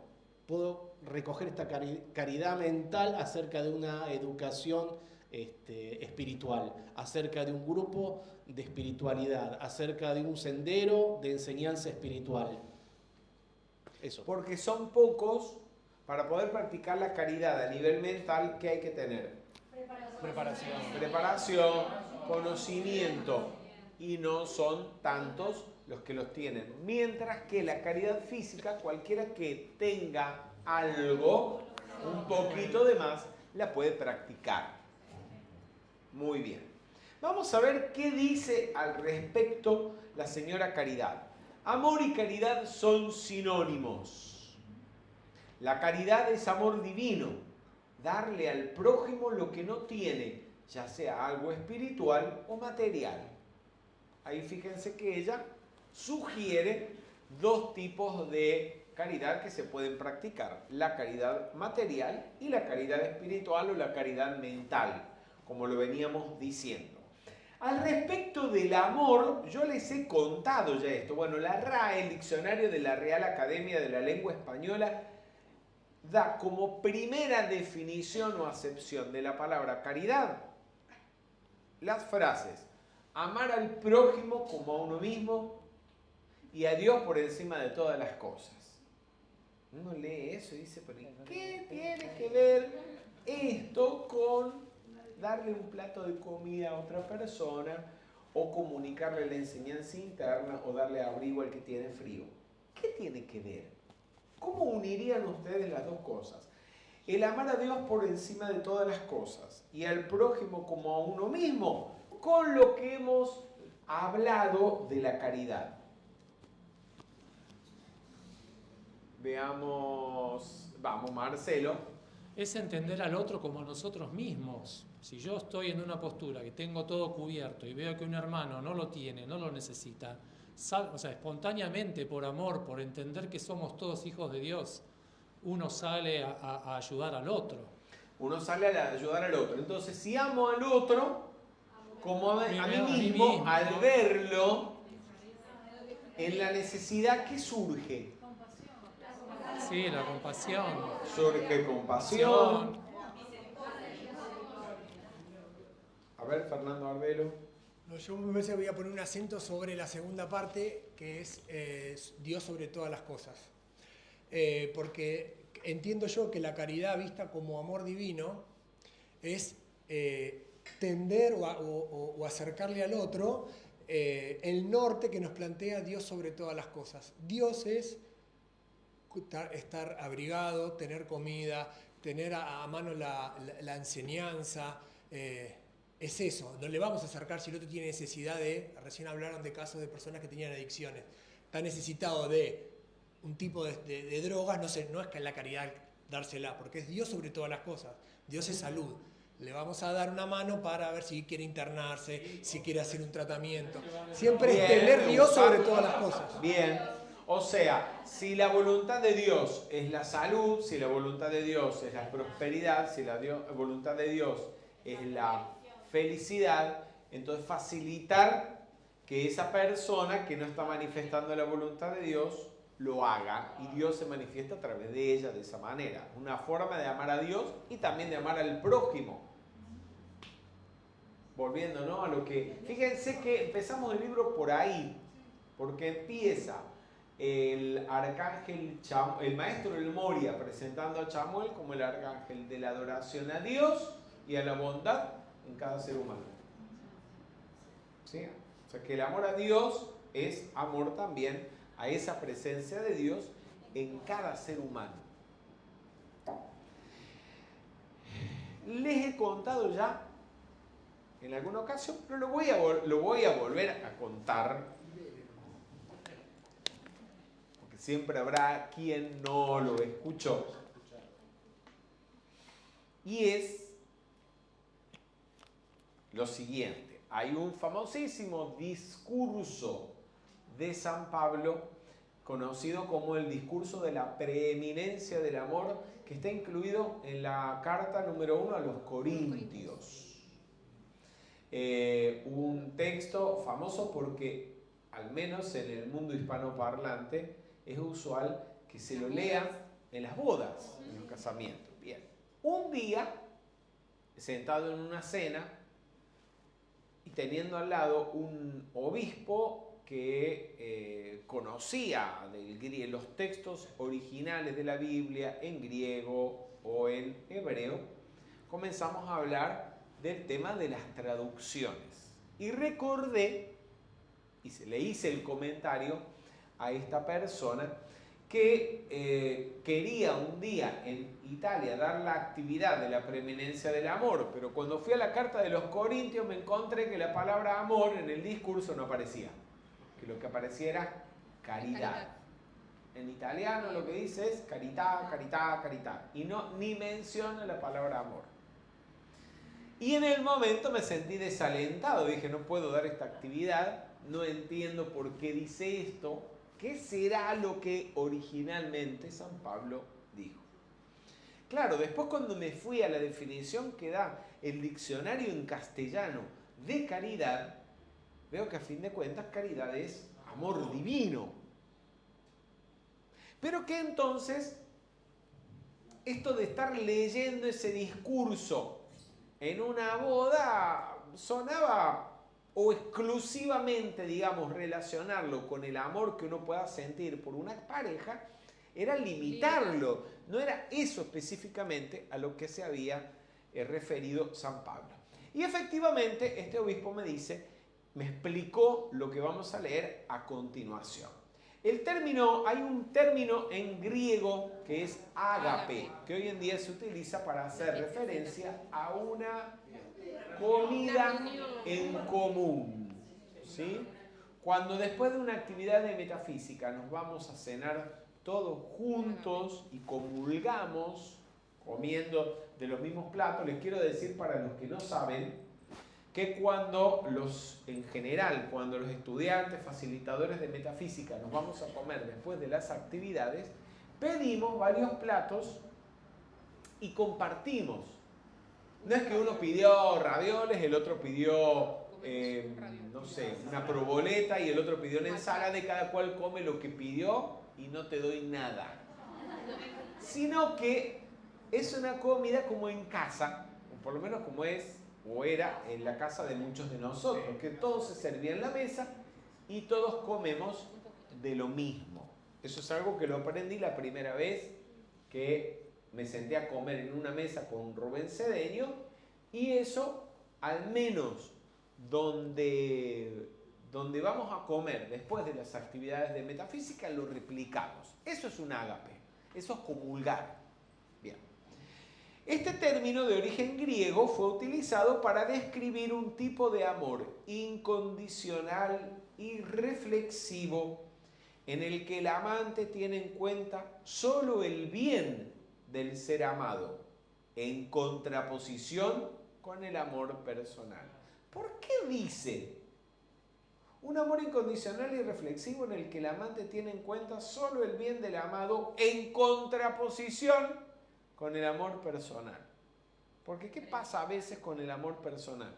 puedo recoger esta caridad mental acerca de una educación espiritual, acerca de un grupo de espiritualidad, acerca de un sendero de enseñanza espiritual. Eso. Porque son pocos. Para poder practicar la caridad a nivel mental, ¿qué hay que tener? Preparación, conocimiento, y no son tantos los que los tienen. Mientras que la caridad física, cualquiera que tenga algo, un poquito de más, la puede practicar. Muy bien. Vamos a ver qué dice al respecto la señora Caridad. Amor y caridad son sinónimos. La caridad es amor divino, darle al prójimo lo que no tiene, ya sea algo espiritual o material. Ahí fíjense que ella sugiere dos tipos de caridad que se pueden practicar: la caridad material y la caridad espiritual o la caridad mental, como lo veníamos diciendo. Al respecto del amor, yo les he contado ya esto. Bueno, la RAE, el diccionario de la Real Academia de la Lengua Española, da como primera definición o acepción de la palabra caridad las frases: amar al prójimo como a uno mismo y a Dios por encima de todas las cosas. Uno lee eso y dice, ¿pero qué tiene que ver esto con darle un plato de comida a otra persona o comunicarle la enseñanza interna o darle abrigo al que tiene frío? ¿Qué tiene que ver? ¿Cómo unirían ustedes las dos cosas? El amar a Dios por encima de todas las cosas y al prójimo como a uno mismo, con lo que hemos hablado de la caridad. Veamos, vamos Marcelo. Es entender al otro como a nosotros mismos. Si yo estoy en una postura que tengo todo cubierto y veo que un hermano no lo tiene, no lo necesita, o sea, espontáneamente, por amor, por entender que somos todos hijos de Dios, uno sale a ayudar al otro. Uno sale a ayudar al otro. Entonces, si amo al otro como a mí mismo, al verlo en la necesidad que surge. Sí, la compasión. Surge compasión. A ver, Fernando Arbelo. No, yo me parece que voy a poner un acento sobre la segunda parte, que es Dios sobre todas las cosas. Porque entiendo yo que la caridad vista como amor divino es tender o acercarle al otro el norte que nos plantea Dios sobre todas las cosas. Dios es estar abrigado, tener comida, tener a mano la enseñanza, es eso, no le vamos a acercar si el otro tiene necesidad de, recién hablaron de casos de personas que tenían adicciones, está necesitado de un tipo de drogas, no es que la caridad dársela, porque es Dios sobre todas las cosas, Dios es salud. Le vamos a dar una mano para ver si quiere internarse, si quiere hacer un tratamiento. Siempre es tener Dios sobre todas las cosas. Bien. O sea, si la voluntad de Dios es la salud, si la voluntad de Dios es la prosperidad, si la voluntad de Dios es la felicidad, entonces facilitar que esa persona que no está manifestando la voluntad de Dios lo haga y Dios se manifiesta a través de ella de esa manera. Una forma de amar a Dios y también de amar al prójimo. Volviendo, ¿no?, a lo que... Fíjense que empezamos el libro por ahí, porque empieza el arcángel, el maestro El Moria presentando a Chamuel como el arcángel de la adoración a Dios y a la bondad en cada ser humano. ¿Sí? O sea que el amor a Dios es amor también a esa presencia de Dios en cada ser humano. Les he contado ya en alguna ocasión, pero lo voy a volver a contar, porque siempre habrá quien no lo escuchó. Y es lo siguiente: hay un famosísimo discurso de San Pablo, conocido como el discurso de la preeminencia del amor, que está incluido en la carta número 1 a los Corintios. Un texto famoso porque, al menos en el mundo hispanoparlante, es usual que se lo lea en las bodas, en los casamientos. Bien. Un día, sentado en una cena y teniendo al lado un obispo que conocía los textos originales de la Biblia en griego o en hebreo, comenzamos a hablar del tema de las traducciones. Y recordé, y le hice el comentario a esta persona, que quería un día en Italia dar la actividad de la preeminencia del amor, pero cuando fui a la carta de los Corintios me encontré que la palabra amor en el discurso no aparecía, que lo que aparecía era caridad. En italiano lo que dice es carità, carità, carità, y ni menciona la palabra amor. Y en el momento me sentí desalentado, dije, no puedo dar esta actividad, no entiendo por qué dice esto, ¿qué será lo que originalmente San Pablo dijo? Claro, después cuando me fui a la definición que da el diccionario en castellano de caridad, veo que a fin de cuentas caridad es amor divino. Pero que entonces, esto de estar leyendo ese discurso en una boda sonaba, o exclusivamente, digamos, relacionarlo con el amor que uno pueda sentir por una pareja, era limitarlo. No era eso específicamente a lo que se había referido San Pablo. Y efectivamente, este obispo me explicó lo que vamos a leer a continuación. Hay un término en griego que es ágape, que hoy en día se utiliza para hacer referencia a una comida en común, ¿sí? Cuando después de una actividad de metafísica nos vamos a cenar todos juntos y comulgamos comiendo de los mismos platos, les quiero decir, para los que no saben, que en general, cuando los estudiantes, facilitadores de metafísica nos vamos a comer después de las actividades, pedimos varios platos y compartimos. No es que uno pidió ravioles, el otro pidió, no sé, una proboleta y el otro pidió una ensalada y cada cual come lo que pidió y no te doy nada. Sino que es una comida como en casa, o por lo menos como es o era en la casa de muchos de nosotros, que todos se servían en la mesa y todos comemos de lo mismo. Eso es algo que lo aprendí la primera vez que me senté a comer en una mesa con Rubén Cedeño, y eso, al menos donde vamos a comer después de las actividades de metafísica, lo replicamos. Eso es un ágape, eso es comulgar. Bien. Este término de origen griego fue utilizado para describir un tipo de amor incondicional y reflexivo en el que el amante tiene en cuenta solo el bien del ser amado, en contraposición con el amor personal. ¿Por qué dice un amor incondicional y reflexivo en el que el amante tiene en cuenta solo el bien del amado en contraposición con el amor personal? Porque ¿qué pasa a veces con el amor personal?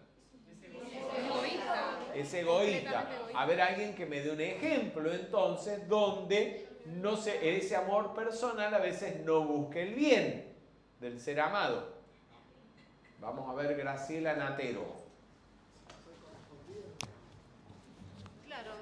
Es egoísta. A ver, alguien que me dé un ejemplo entonces donde no se, ese amor personal a veces no busca el bien del ser amado. Vamos a ver Graciela Natero. Claro,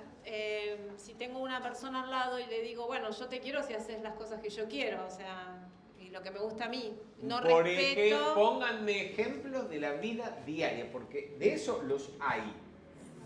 si tengo una persona al lado y le digo, bueno, yo te quiero si haces las cosas que yo quiero, o sea, y lo que me gusta a mí. No Por respeto. ejemplo, pónganme ejemplos de la vida diaria, porque de eso los hay.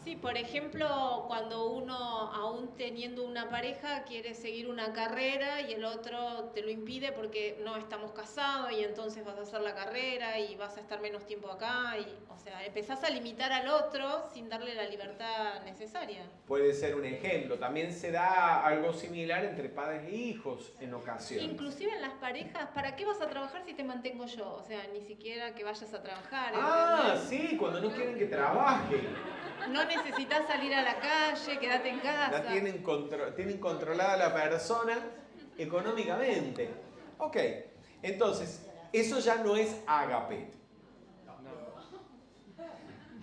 Sí, por ejemplo, cuando uno, aún teniendo una pareja, quiere seguir una carrera y el otro te lo impide porque no estamos casados y entonces vas a hacer la carrera y vas a estar menos tiempo acá. Y, o sea, empezás a limitar al otro sin darle la libertad necesaria. Puede ser un ejemplo. También se da algo similar entre padres e hijos en ocasiones. Inclusive en las parejas, ¿para qué vas a trabajar si te mantengo yo? O sea, ni siquiera que vayas a trabajar. Ah, sí, cuando no quieren que trabaje. No necesitas salir a la calle, quédate en casa. La tienen controlada la persona económicamente. Ok, entonces, eso ya no es ágape.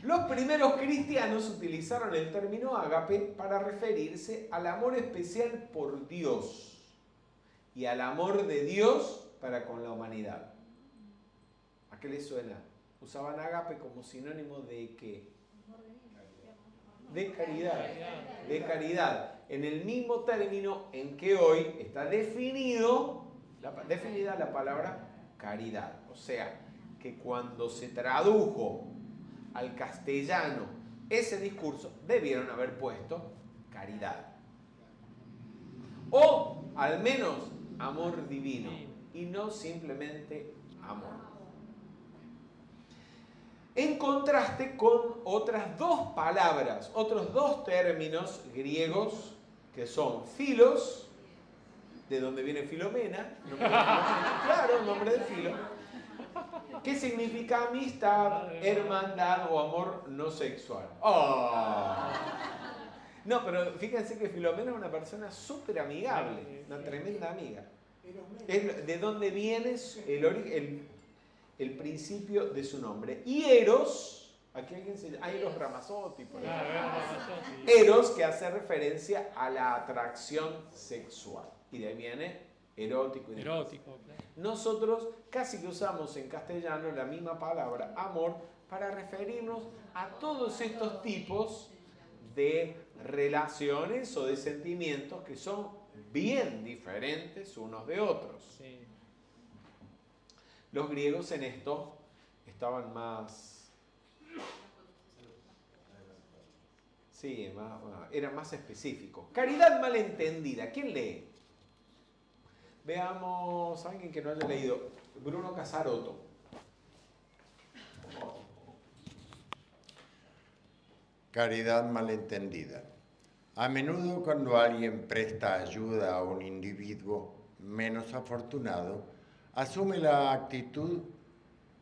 Los primeros cristianos utilizaron el término ágape para referirse al amor especial por Dios y al amor de Dios para con la humanidad. ¿A qué les suena? Usaban ágape como sinónimo de ¿qué? De caridad, de caridad, en el mismo término en que hoy está definida la palabra caridad. O sea, que cuando se tradujo al castellano ese discurso, debieron haber puesto caridad. O al menos amor divino, y no simplemente amor. En contraste con otras dos palabras, otros dos términos griegos que son filos, de donde viene Filomena, claro, nombre de Filo, que significa amistad, hermandad o amor no sexual. ¡Oh! No, pero fíjense que Filomena es una persona súper amigable, una tremenda amiga. Es de donde viene el principio de su nombre. Y Eros, aquí alguien se llama Eros Ramazzotti, por ejemplo. Eros, que hace referencia a la atracción sexual. Y de ahí viene erótico. Erótico, claro. Nosotros casi que usamos en castellano la misma palabra amor para referirnos a todos estos tipos de relaciones o de sentimientos que son bien diferentes unos de otros. Sí. Los griegos en esto estaban más... Sí, eran más específicos. Caridad malentendida. ¿Quién lee? Veamos a alguien que no haya leído. Bruno Casarotto. Caridad malentendida. A menudo cuando alguien presta ayuda a un individuo menos afortunado, asume la actitud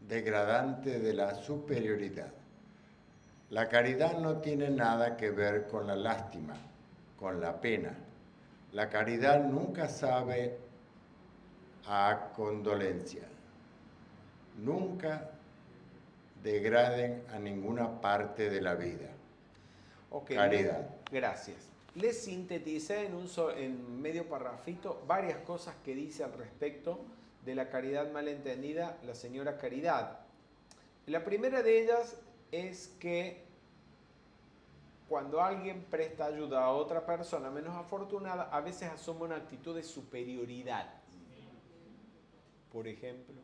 degradante de la superioridad. La caridad no tiene nada que ver con la lástima, con la pena. La caridad nunca sabe a condolencia. Nunca degraden a ninguna parte de la vida. Okay, caridad. Gracias. Les sinteticé en medio parrafito varias cosas que dice al respecto de la caridad malentendida la señora Caridad. La primera de ellas es que cuando alguien presta ayuda a otra persona menos afortunada, a veces asume una actitud de superioridad. Por ejemplo,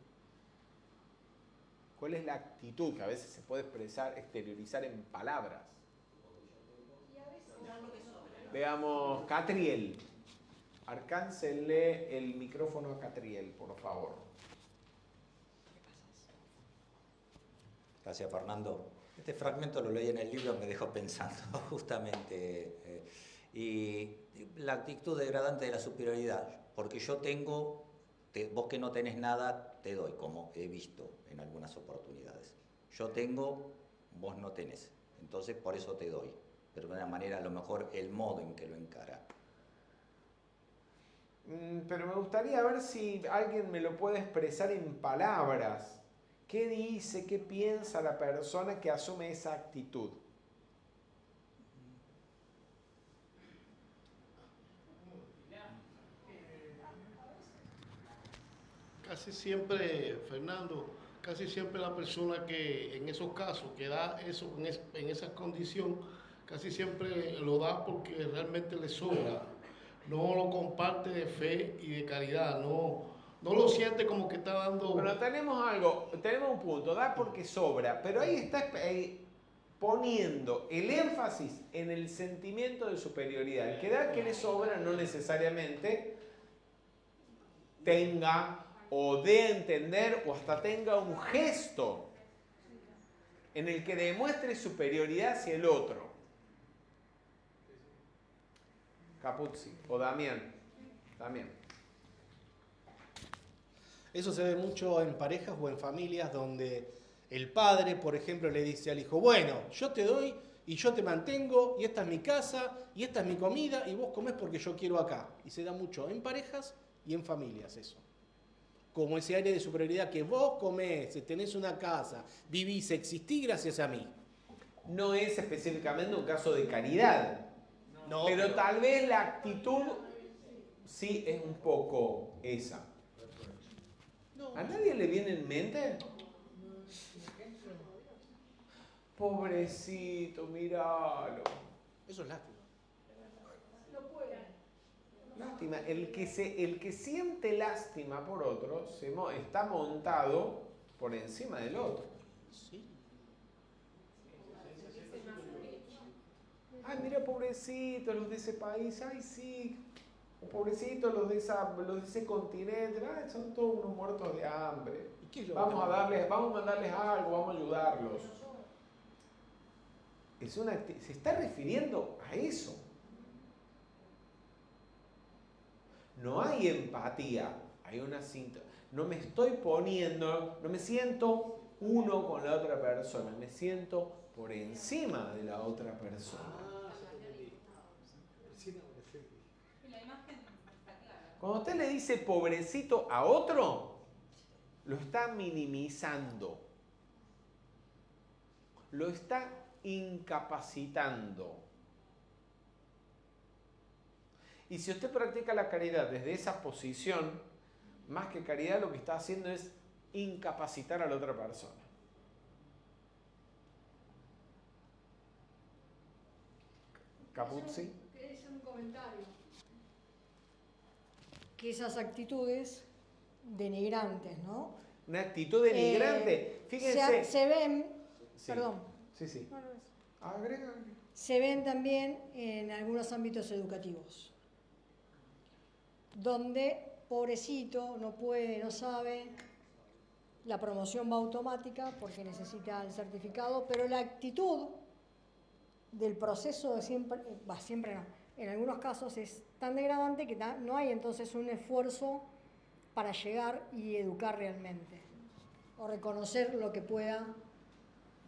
¿cuál es la actitud que a veces se puede exteriorizar en palabras? Veamos, Catriel. Arcáncenle el micrófono a Catriel, por favor. Gracias, Fernando. Este fragmento lo leí en el libro, me dejó pensando justamente. Y la actitud degradante de la superioridad, porque yo tengo, vos que no tenés nada, te doy, como he visto en algunas oportunidades. Yo tengo, vos no tenés, entonces por eso te doy. Pero de una manera, a lo mejor, el modo en que lo encara. Pero me gustaría ver si alguien me lo puede expresar en palabras. ¿Qué dice, qué piensa la persona que asume esa actitud? Casi siempre, Fernando, casi siempre la persona que en esos casos, que da eso en esa condición, casi siempre lo da porque realmente le sobra. No lo comparte de fe y de caridad, no lo siente como que está dando... Bueno, tenemos un punto, da porque sobra, pero ahí está poniendo el énfasis en el sentimiento de superioridad. El que da que le sobra no necesariamente tenga o dé a entender o hasta tenga un gesto en el que demuestre superioridad hacia el otro. Capuzzi o Damián. Eso se ve mucho en parejas o en familias donde el padre, por ejemplo, le dice al hijo, bueno, yo te doy y yo te mantengo y esta es mi casa y esta es mi comida y vos comés porque yo quiero acá. Y se da mucho en parejas y en familias eso. Como ese aire de superioridad que vos comés, tenés una casa, vivís, existís gracias a mí. No es específicamente un caso de caridad. No, pero tal vez la actitud sí es un poco esa. ¿A nadie le viene en mente? Pobrecito, míralo. Eso es lástima. Lástima. El que siente lástima por otro está montado por encima del otro. Sí. Ay, mira, pobrecitos los de ese país. Ay, sí. Pobrecitos los de ese continente. Ay, son todos unos muertos de hambre. Vamos a mandarles algo, vamos a ayudarlos. Se está refiriendo a eso. No hay empatía, hay una cinta. No me siento uno con la otra persona, me siento por encima de la otra persona. Cuando usted le dice pobrecito a otro, lo está minimizando, lo está incapacitando. Y si usted practica la caridad desde esa posición, más que caridad lo que está haciendo es incapacitar a la otra persona. Capuzzi. Es un comentario. Que esas actitudes denigrantes, ¿no? Una actitud denigrante. Fíjense. Se ven, sí. Perdón. Sí. No, Agrega. Se ven también en algunos ámbitos educativos, donde pobrecito no puede, no sabe, la promoción va automática porque necesita el certificado, pero la actitud del proceso de siempre no, en algunos casos es tan degradante que no hay entonces un esfuerzo para llegar y educar realmente, o reconocer lo que pueda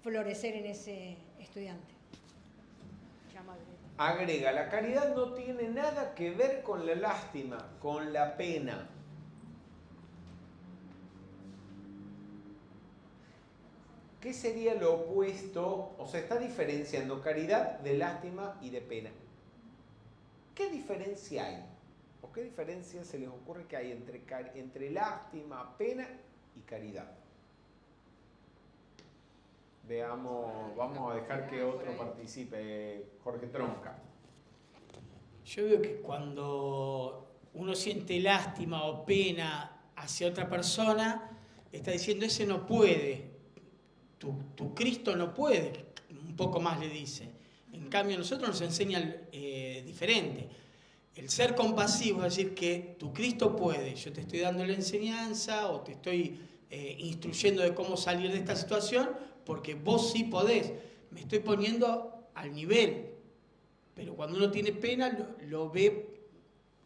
florecer en ese estudiante. Agrega, la caridad no tiene nada que ver con la lástima, con la pena. ¿Qué sería lo opuesto? O sea, está diferenciando caridad de lástima y de pena. ¿Qué diferencia hay? ¿O qué diferencia se les ocurre que hay entre lástima, pena y caridad? Veamos, vamos a dejar que otro participe. Jorge Tronca. Yo veo que cuando uno siente lástima o pena hacia otra persona, está diciendo, ese no puede, tu Cristo no puede, un poco más le dice. En cambio, a nosotros nos enseña diferente. El ser compasivo es decir que tu Cristo puede, yo te estoy dando la enseñanza o te estoy instruyendo de cómo salir de esta situación, porque vos sí podés. Me estoy poniendo al nivel. Pero cuando uno tiene pena, lo ve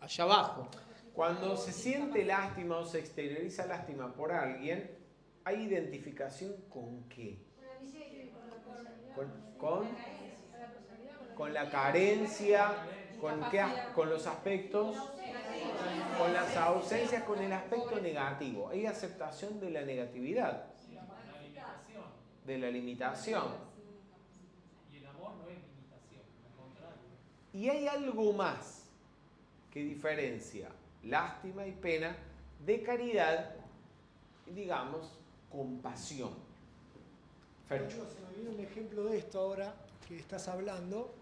allá abajo. Cuando se siente lástima o se exterioriza lástima por alguien, ¿hay identificación con qué? Con la carencia, con los aspectos, con las ausencias, con el aspecto negativo. Hay aceptación de la negatividad, de la limitación. Y el amor no es limitación, al contrario. Y hay algo más que diferencia lástima y pena de caridad, digamos, compasión. Fercho. Se me viene un ejemplo de esto ahora que estás hablando.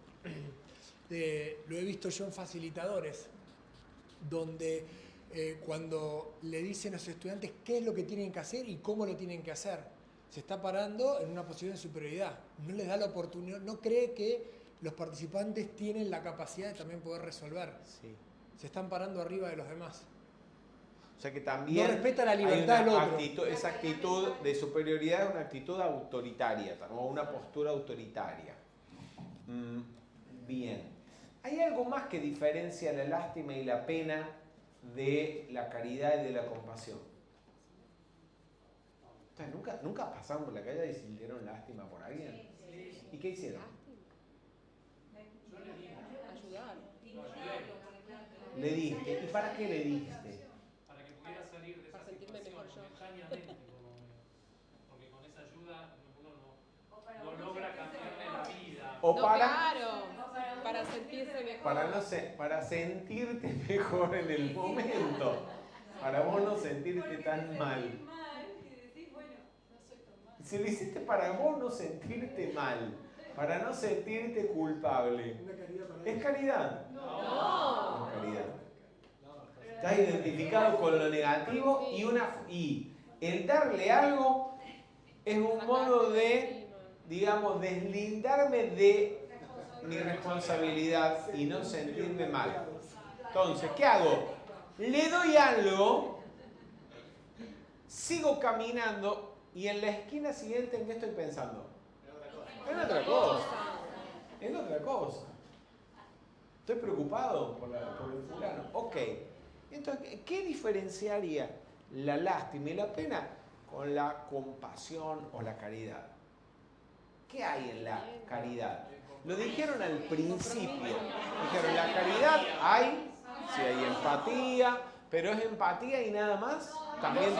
Lo he visto yo en facilitadores, donde cuando le dicen a los estudiantes qué es lo que tienen que hacer y cómo lo tienen que hacer, se está parando en una posición de superioridad. No les da la oportunidad, no cree que los participantes tienen la capacidad de también poder resolver. Sí. Se están parando arriba de los demás. O sea que también no respeta la libertad del otro. Esa actitud de superioridad es una actitud autoritaria, o una postura autoritaria. Bien. ¿Hay algo más que diferencia la lástima y la pena de la caridad y de la compasión? Entonces, ¿nunca pasaron por la calle y sintieron lástima por alguien? ¿Y qué hicieron? Le diste. ¿Y para qué le diste? Para que pudiera salir de esa situación momentáneamente, porque con esa ayuda uno no logra cambiarle la vida. O No, para... claro, para sentirse mejor. Para sentirte mejor en el momento. Para vos no sentirte tan mal. Si lo hiciste para vos no sentirte mal, para no sentirte culpable, ¿es caridad? No. Es caridad. Estás identificado con lo negativo y el darle algo es un modo de, digamos, deslindarme de mi responsabilidad y no sentirme mal. Entonces, ¿qué hago? Le doy algo, sigo caminando y en la esquina siguiente, ¿en qué estoy pensando? En otra cosa. En otra cosa. Estoy preocupado por el fulano. Ok. Entonces, ¿qué diferenciaría la lástima y la pena con la compasión o la caridad? ¿Qué hay en la caridad? Lo dijeron al principio. Dijeron, la caridad hay, si hay empatía, pero es empatía y nada más. También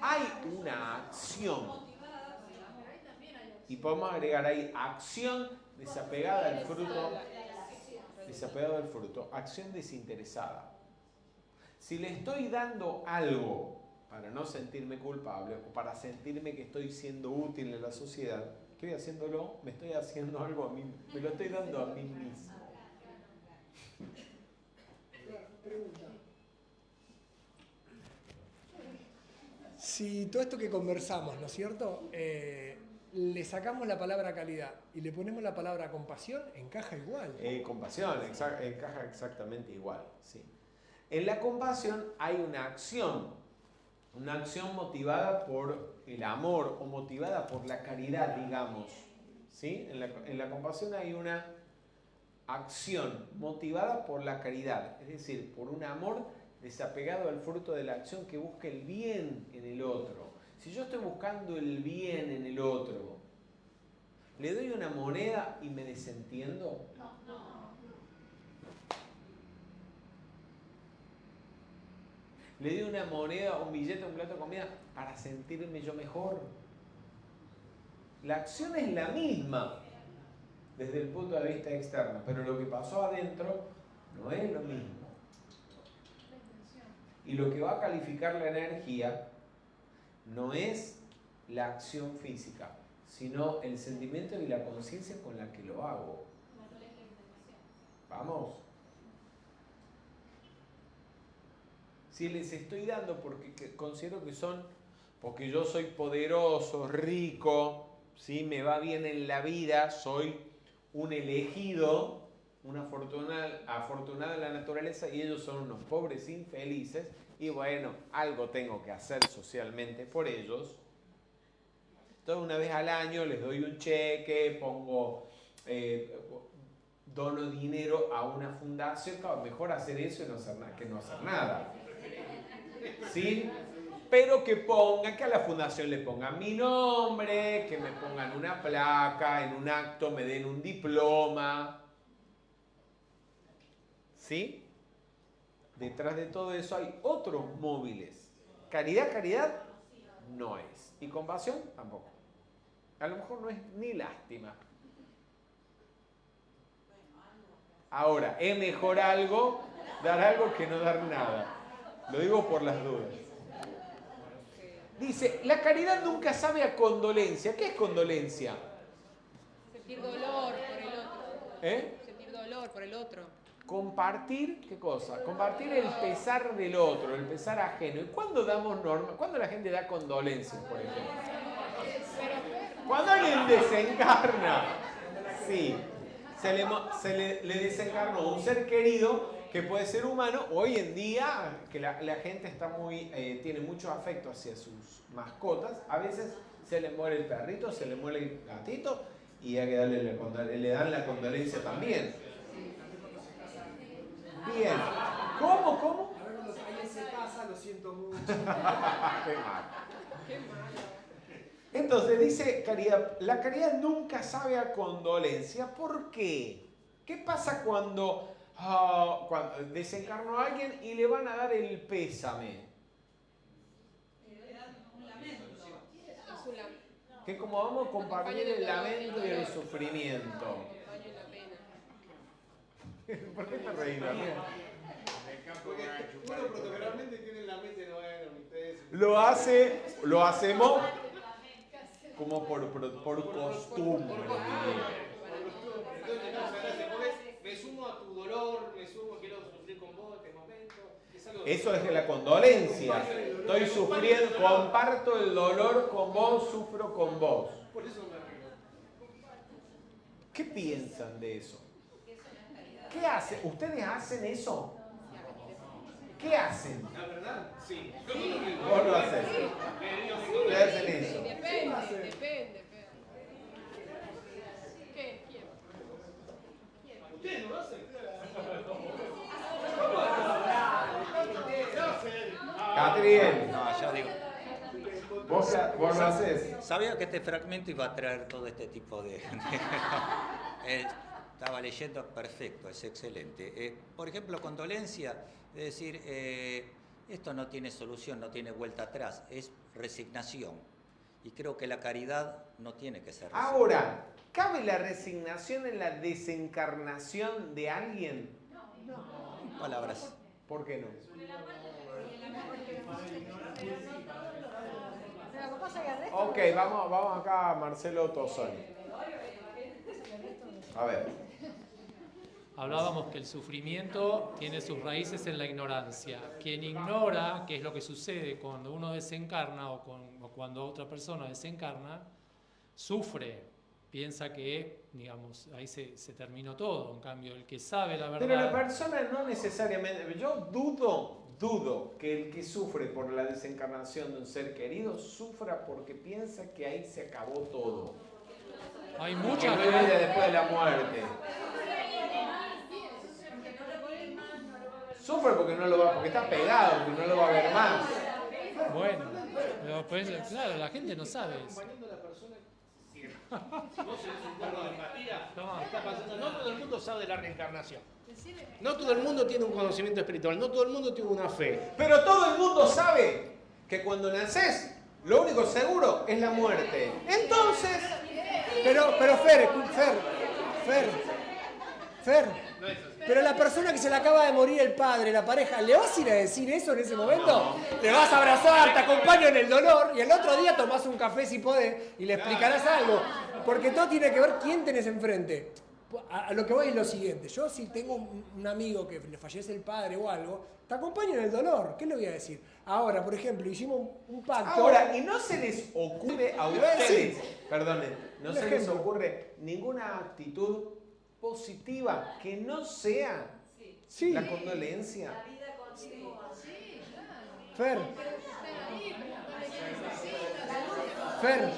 hay una acción. Y podemos agregar ahí acción desapegada del fruto. Desapegado del fruto, acción desinteresada. Si le estoy dando algo para no sentirme culpable o para sentirme que estoy siendo útil en la sociedad, estoy haciéndolo, me estoy haciendo algo a mí, me lo estoy dando a mí mismo. Pregunta. Si todo esto que conversamos, ¿no es cierto? Le sacamos la palabra calidad y le ponemos la palabra compasión, encaja igual. Compasión, encaja exactamente igual, sí. En la compasión hay una acción motivada por el amor o motivada por la caridad, digamos. ¿Sí? En la compasión hay una acción motivada por la caridad, es decir, por un amor desapegado al fruto de la acción que busca el bien en el otro. Si yo estoy buscando el bien en el otro, ¿le doy una moneda y me desentiendo? No. ¿Le doy una moneda, un billete, un plato de comida para sentirme yo mejor? La acción es la misma desde el punto de vista externo, pero lo que pasó adentro no es lo mismo. Y lo que va a calificar la energía no es la acción física, sino el sentimiento y la conciencia con la que lo hago. Vamos. Si les estoy dando porque considero que son, porque yo soy poderoso, rico, ¿sí? Me va bien en la vida, soy un elegido, un afortunado en la naturaleza y ellos son unos pobres infelices, y bueno, algo tengo que hacer socialmente por ellos. Entonces una vez al año les doy un cheque, dono dinero a una fundación. Claro, mejor hacer eso y no hacer nada, que no hacer nada. ¿Sí? Pero que a la fundación le pongan mi nombre, que me pongan una placa, en un acto me den un diploma. ¿Sí? Detrás de todo eso hay otros móviles. Caridad no es. Y compasión tampoco. A lo mejor no es ni lástima. Ahora, es mejor dar algo que no dar nada. Lo digo por las dudas. Dice, la caridad nunca sabe a condolencia. ¿Qué es condolencia? Sentir dolor por el otro. Sentir dolor por el otro. Compartir, ¿qué cosa? Compartir el pesar del otro, el pesar ajeno. ¿Y cuándo cuándo la gente da condolencias, por ejemplo? Cuando alguien desencarna. Sí. Se le desencarnó un ser querido que puede ser humano. Hoy en día, que la gente está tiene mucho afecto hacia sus mascotas, a veces se le muere el perrito, se le muere el gatito y hay que le dan la condolencia también. Bien. ¿Cómo? A ver, cuando alguien se pasa, lo siento mucho. Qué mal. Entonces dice caridad, la caridad nunca sabe a condolencia. ¿Por qué? ¿Qué pasa cuando desencarnó a alguien y le van a dar el pésame? Le dan un lamento. Que como vamos a compartir el lamento y el sufrimiento. ¿Por qué te reís, Damián? Porque uno protocolarmente tiene la mente, no ustedes. Lo hacemos como por costumbre. Me sumo a tu dolor, quiero sufrir con vos este momento. Eso es de la condolencia. Estoy sufriendo, comparto el dolor con vos, sufro con vos. Por eso me río. ¿Qué piensan de eso? ¿Qué hacen? ¿Ustedes hacen eso? ¿Qué hacen? La verdad, sí. Vos lo haces. ¿Ustedes hacen eso? Depende. ¿Qué? ¿Quién? ¿Ustedes no lo hacen? Catriel. No, yo digo. ¿Vos lo haces? Sabía que este fragmento iba a traer todo este tipo de... Estaba leyendo, perfecto, es excelente. Por ejemplo, condolencia, es decir, esto no tiene solución, no tiene vuelta atrás, es resignación. Y creo que la caridad no tiene que ser resignación. Ahora, ¿cabe la resignación en la desencarnación de alguien? No. Palabras. ¿Por qué no? Ok, vamos acá a Marcelo Tosoni. A ver. Hablábamos que el sufrimiento tiene sus raíces en la ignorancia. Quien ignora qué es lo que sucede cuando uno desencarna o cuando otra persona desencarna, sufre. Piensa que, digamos, ahí se terminó todo. En cambio, el que sabe la verdad... Pero la persona no necesariamente... Yo dudo que el que sufre por la desencarnación de un ser querido sufra porque piensa que ahí se acabó todo. Hay Que muchas no hay vida después de la muerte. Sufre porque porque está pegado, porque no lo va a ver más. Bueno, pero pues, claro, la gente no sabe eso. Si vos tenés un cuadro de empatía, está pasando. No todo el mundo sabe de la reencarnación. No todo el mundo tiene un conocimiento espiritual. No todo el mundo tiene una fe. Pero todo el mundo sabe que cuando naces, lo único seguro es la muerte. Entonces... Pero Fer, pero la persona que se le acaba de morir el padre, la pareja, ¿le vas a ir a decir eso en ese momento? Te vas a abrazar, te acompaño en el dolor y el otro día tomás un café si podés y le explicarás algo. Porque todo tiene que ver quién tenés enfrente. A lo que voy es lo siguiente. Yo si tengo un amigo que le fallece el padre o algo, te acompaño en el dolor. ¿Qué le voy a decir? Ahora, por ejemplo, hicimos un pacto. Ahora, y no se les ocurre a ustedes, perdonen, no se les ocurre ninguna actitud positiva que no sea la condolencia. Fer. Fer.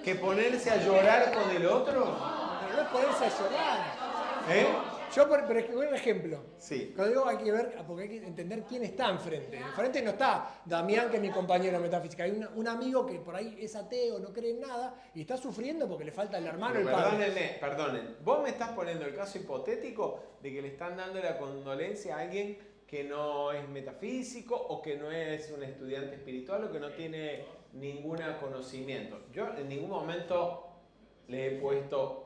¿Que ponerse a llorar con el otro? Pero no es ponerse a llorar. Pero es que un ejemplo. Sí. Cuando digo hay que ver, porque hay que entender quién está enfrente. Enfrente no está Damián, que es mi compañero de metafísica. Hay un amigo que por ahí es ateo, no cree en nada, y está sufriendo porque le falta el hermano, el padre. Perdonen. Vos me estás poniendo el caso hipotético de que le están dando la condolencia a alguien que no es metafísico o que no es un estudiante espiritual o que no tiene ningún conocimiento. Yo en ningún momento le he puesto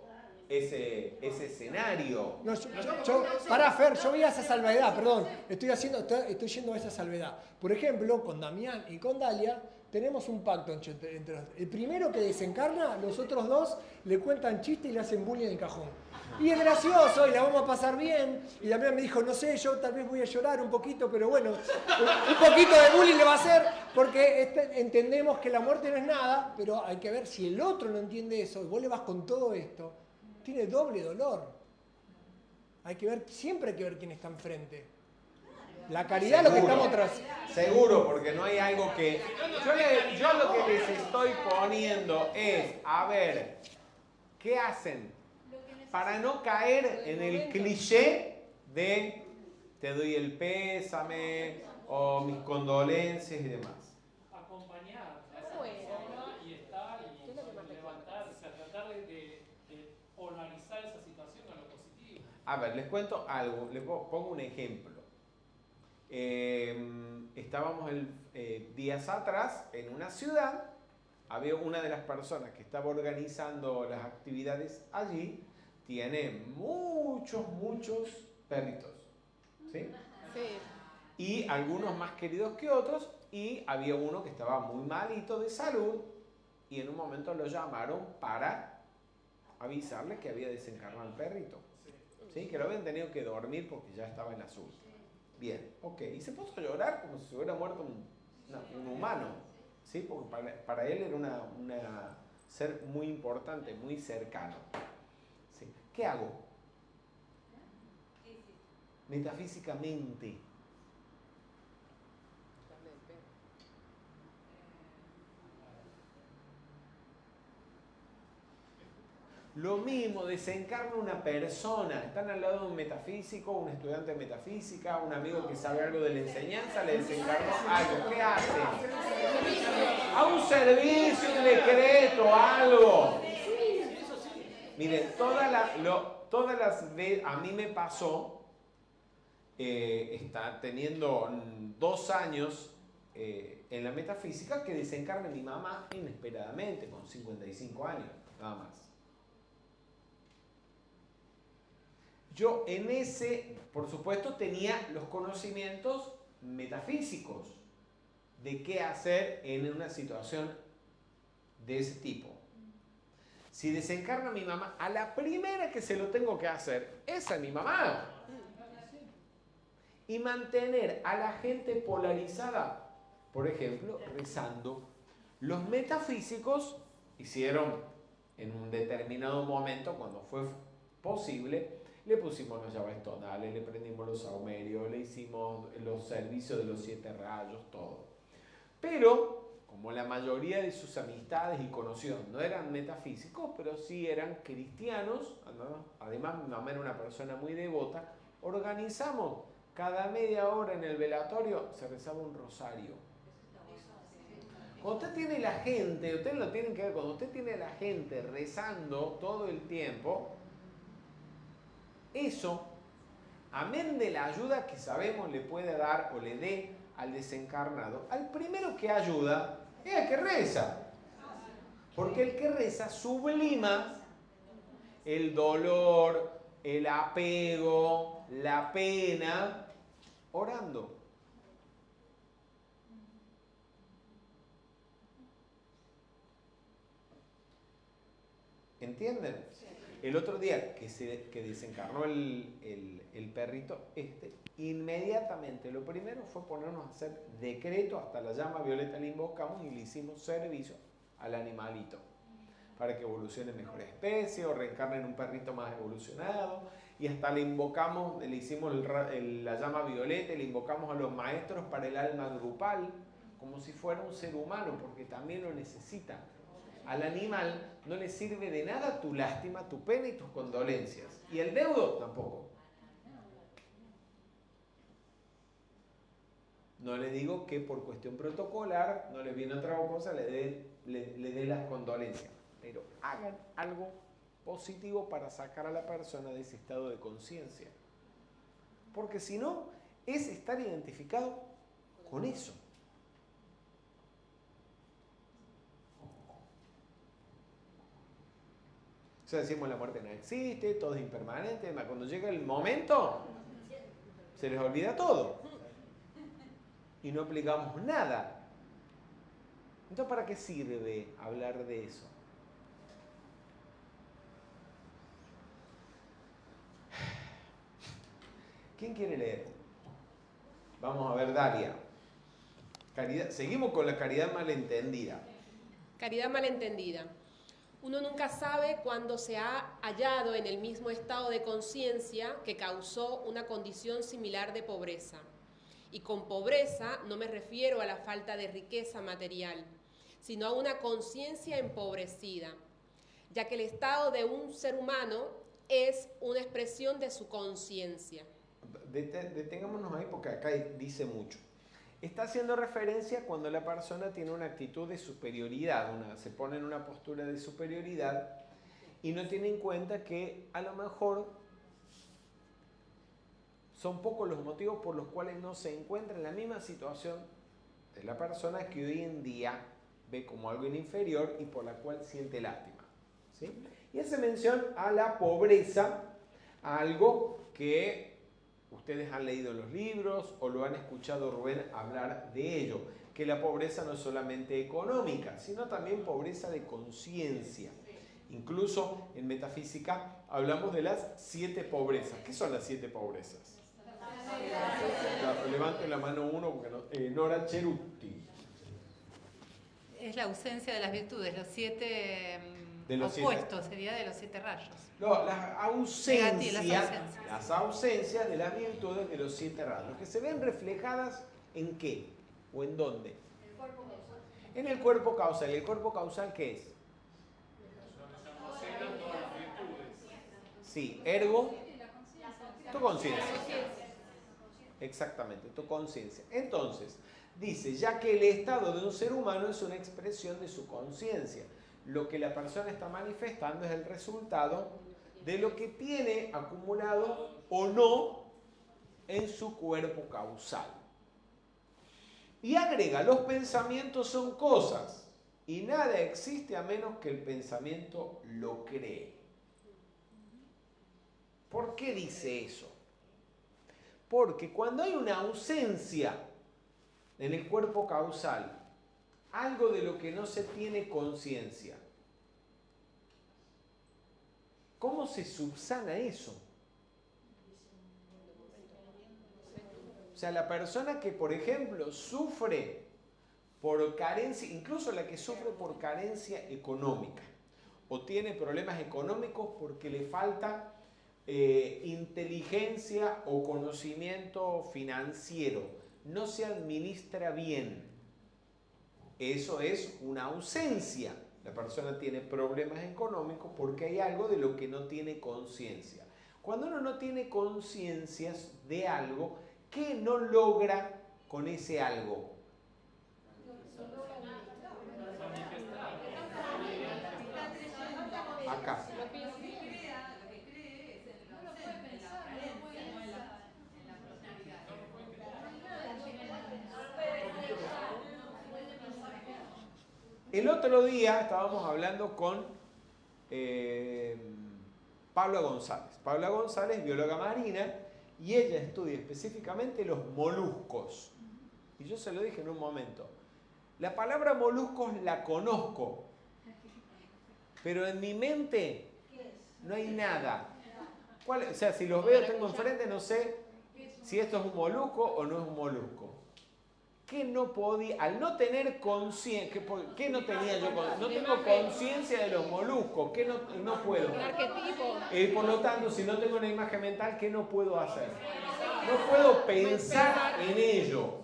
ese escenario. No, pará, Fer, yo voy a esa salvedad, perdón. Estoy yendo a esa salvedad. Por ejemplo, con Damián y con Dalia tenemos un pacto entre los. El primero que desencarna, los otros dos le cuentan chistes y le hacen bullying en el cajón. Y es gracioso y la vamos a pasar bien. Y Damián me dijo, no sé, yo tal vez voy a llorar un poquito, pero bueno, un poquito de bullying le va a hacer porque entendemos que la muerte no es nada, pero hay que ver si el otro no entiende eso y vos le vas con todo esto. Tiene doble dolor. Siempre hay que ver quién está enfrente. La caridad es lo que estamos tras. Seguro, porque no hay algo que. Yo lo que les estoy poniendo es a ver qué hacen para no caer en el cliché de te doy el pésame o mis condolencias y demás. Acompañar a esa persona y estar y levantarse, a tratar de polarizar esa situación a lo positivo. A ver, les cuento algo, les pongo un ejemplo. Estábamos días atrás en una ciudad, había una de las personas que estaba organizando las actividades allí, tiene muchos perritos, ¿sí? Sí. Y algunos más queridos que otros, y había uno que estaba muy malito de salud, y en un momento lo llamaron para avisarle que había desencarnado el perrito. ¿Sí? Que lo habían tenido que dormir porque ya estaba en azul. Bien, ok. Y se puso a llorar como si se hubiera muerto un humano. ¿Sí? Porque para él era un ser muy importante, muy cercano. ¿Sí? ¿Qué hago? Metafísicamente. Lo mismo, desencarna una persona. Están al lado de un metafísico, un estudiante de metafísica, un amigo que sabe algo de la enseñanza, le desencarnó algo. ¿Qué hace? A un servicio, un decreto, algo. Miren, todas las veces, a mí me pasó, está teniendo 2 años en la metafísica, que desencarne mi mamá inesperadamente, con 55 años, nada más. Yo por supuesto, tenía los conocimientos metafísicos de qué hacer en una situación de ese tipo. Si desencarna mi mamá, a la primera que se lo tengo que hacer es a mi mamá. Y mantener a la gente polarizada, por ejemplo, rezando. Los metafísicos hicieron en un determinado momento, cuando fue posible, le pusimos los llaves tonales, le prendimos los saumerios, le hicimos los servicios de los 7 rayos, todo. Pero, como la mayoría de sus amistades y conocidos no eran metafísicos, pero sí eran cristianos, además mi mamá era una persona muy devota, organizamos cada media hora en el velatorio, se rezaba un rosario. Cuando usted tiene la gente, ustedes lo tienen que ver, cuando usted tiene la gente rezando todo el tiempo, eso, amén de la ayuda que sabemos le puede dar o le dé al desencarnado, al primero que ayuda es el que reza. Porque el que reza sublima el dolor, el apego, la pena, orando. ¿Entienden? El otro día que desencarnó el perrito, inmediatamente lo primero fue ponernos a hacer decreto, hasta la llama violeta le invocamos y le hicimos servicio al animalito. para que evolucione mejor especie o reencarne en un perrito más evolucionado. Y hasta le invocamos, le hicimos la llama violeta, le invocamos a los maestros para el alma grupal, como si fuera un ser humano, porque también lo necesita. Al animal no le sirve de nada tu lástima, tu pena y tus condolencias. Y el deudo tampoco. No le digo que por cuestión protocolar no le viene otra cosa, le dé las condolencias. Pero hagan algo positivo para sacar a la persona de ese estado de conciencia. Porque si no, es estar identificado con eso. O sea, decimos la muerte no existe, todo es impermanente, cuando llega el momento, se les olvida todo. Y no aplicamos nada. Entonces, ¿para qué sirve hablar de eso? ¿Quién quiere leer? Vamos a ver, Dalia. Seguimos con la caridad malentendida. Caridad malentendida. Uno nunca sabe cuándo se ha hallado en el mismo estado de conciencia que causó una condición similar de pobreza. Y con pobreza no me refiero a la falta de riqueza material, sino a una conciencia empobrecida, ya que el estado de un ser humano es una expresión de su conciencia. Detengámonos ahí porque acá dice mucho. Está haciendo referencia cuando la persona tiene una actitud de superioridad, se pone en una postura de superioridad y no tiene en cuenta que a lo mejor son pocos los motivos por los cuales no se encuentra en la misma situación de la persona que hoy en día ve como algo inferior y por la cual siente lástima. ¿Sí? Y hace mención a la pobreza, a algo que ustedes han leído en los libros o lo han escuchado Rubén hablar de ello, que la pobreza no es solamente económica, sino también pobreza de conciencia. Incluso en metafísica hablamos de las 7 pobrezas. ¿Qué son las 7 pobrezas? Claro, levanten la mano uno, porque no, Nora Cheruti. Es la ausencia de las virtudes, los 7 de los opuestos, sería de los 7 rayos. No, las ausencias de las virtudes de los 7 rayos, que se ven reflejadas ¿en qué? ¿O en dónde? El cuerpo causal. En el cuerpo causal. ¿Y el cuerpo causal qué es? Sí, ergo, tu conciencia. Exactamente, tu conciencia. Entonces, dice, ya que el estado de un ser humano es una expresión de su conciencia, lo que la persona está manifestando es el resultado de lo que tiene acumulado o no en su cuerpo causal. Y agrega, los pensamientos son cosas y nada existe a menos que el pensamiento lo cree. ¿Por qué dice eso? Porque cuando hay una ausencia en el cuerpo causal, algo de lo que no se tiene conciencia, ¿cómo se subsana eso? O sea, la persona que, por ejemplo, sufre por carencia, incluso la que sufre por carencia económica, o tiene problemas económicos porque le falta inteligencia o conocimiento financiero, no se administra bien. Eso es una ausencia. La persona tiene problemas económicos porque hay algo de lo que no tiene conciencia. Cuando uno no tiene conciencia de algo, ¿qué no logra con ese algo? Acá. El otro día estábamos hablando con Paula González. Paula González, bióloga marina, y ella estudia específicamente los moluscos. Y yo se lo dije en un momento. La palabra moluscos la conozco, pero en mi mente no hay nada. O sea, si los veo, tengo enfrente, no sé si esto es un molusco o no es un molusco. ¿Qué no podía? Al no tener conciencia, ¿qué no tenía yo? No tengo conciencia de los moluscos, ¿qué no puedo? Un arquetipo. Por lo tanto, si no tengo una imagen mental, ¿qué no puedo hacer? No puedo pensar en ello.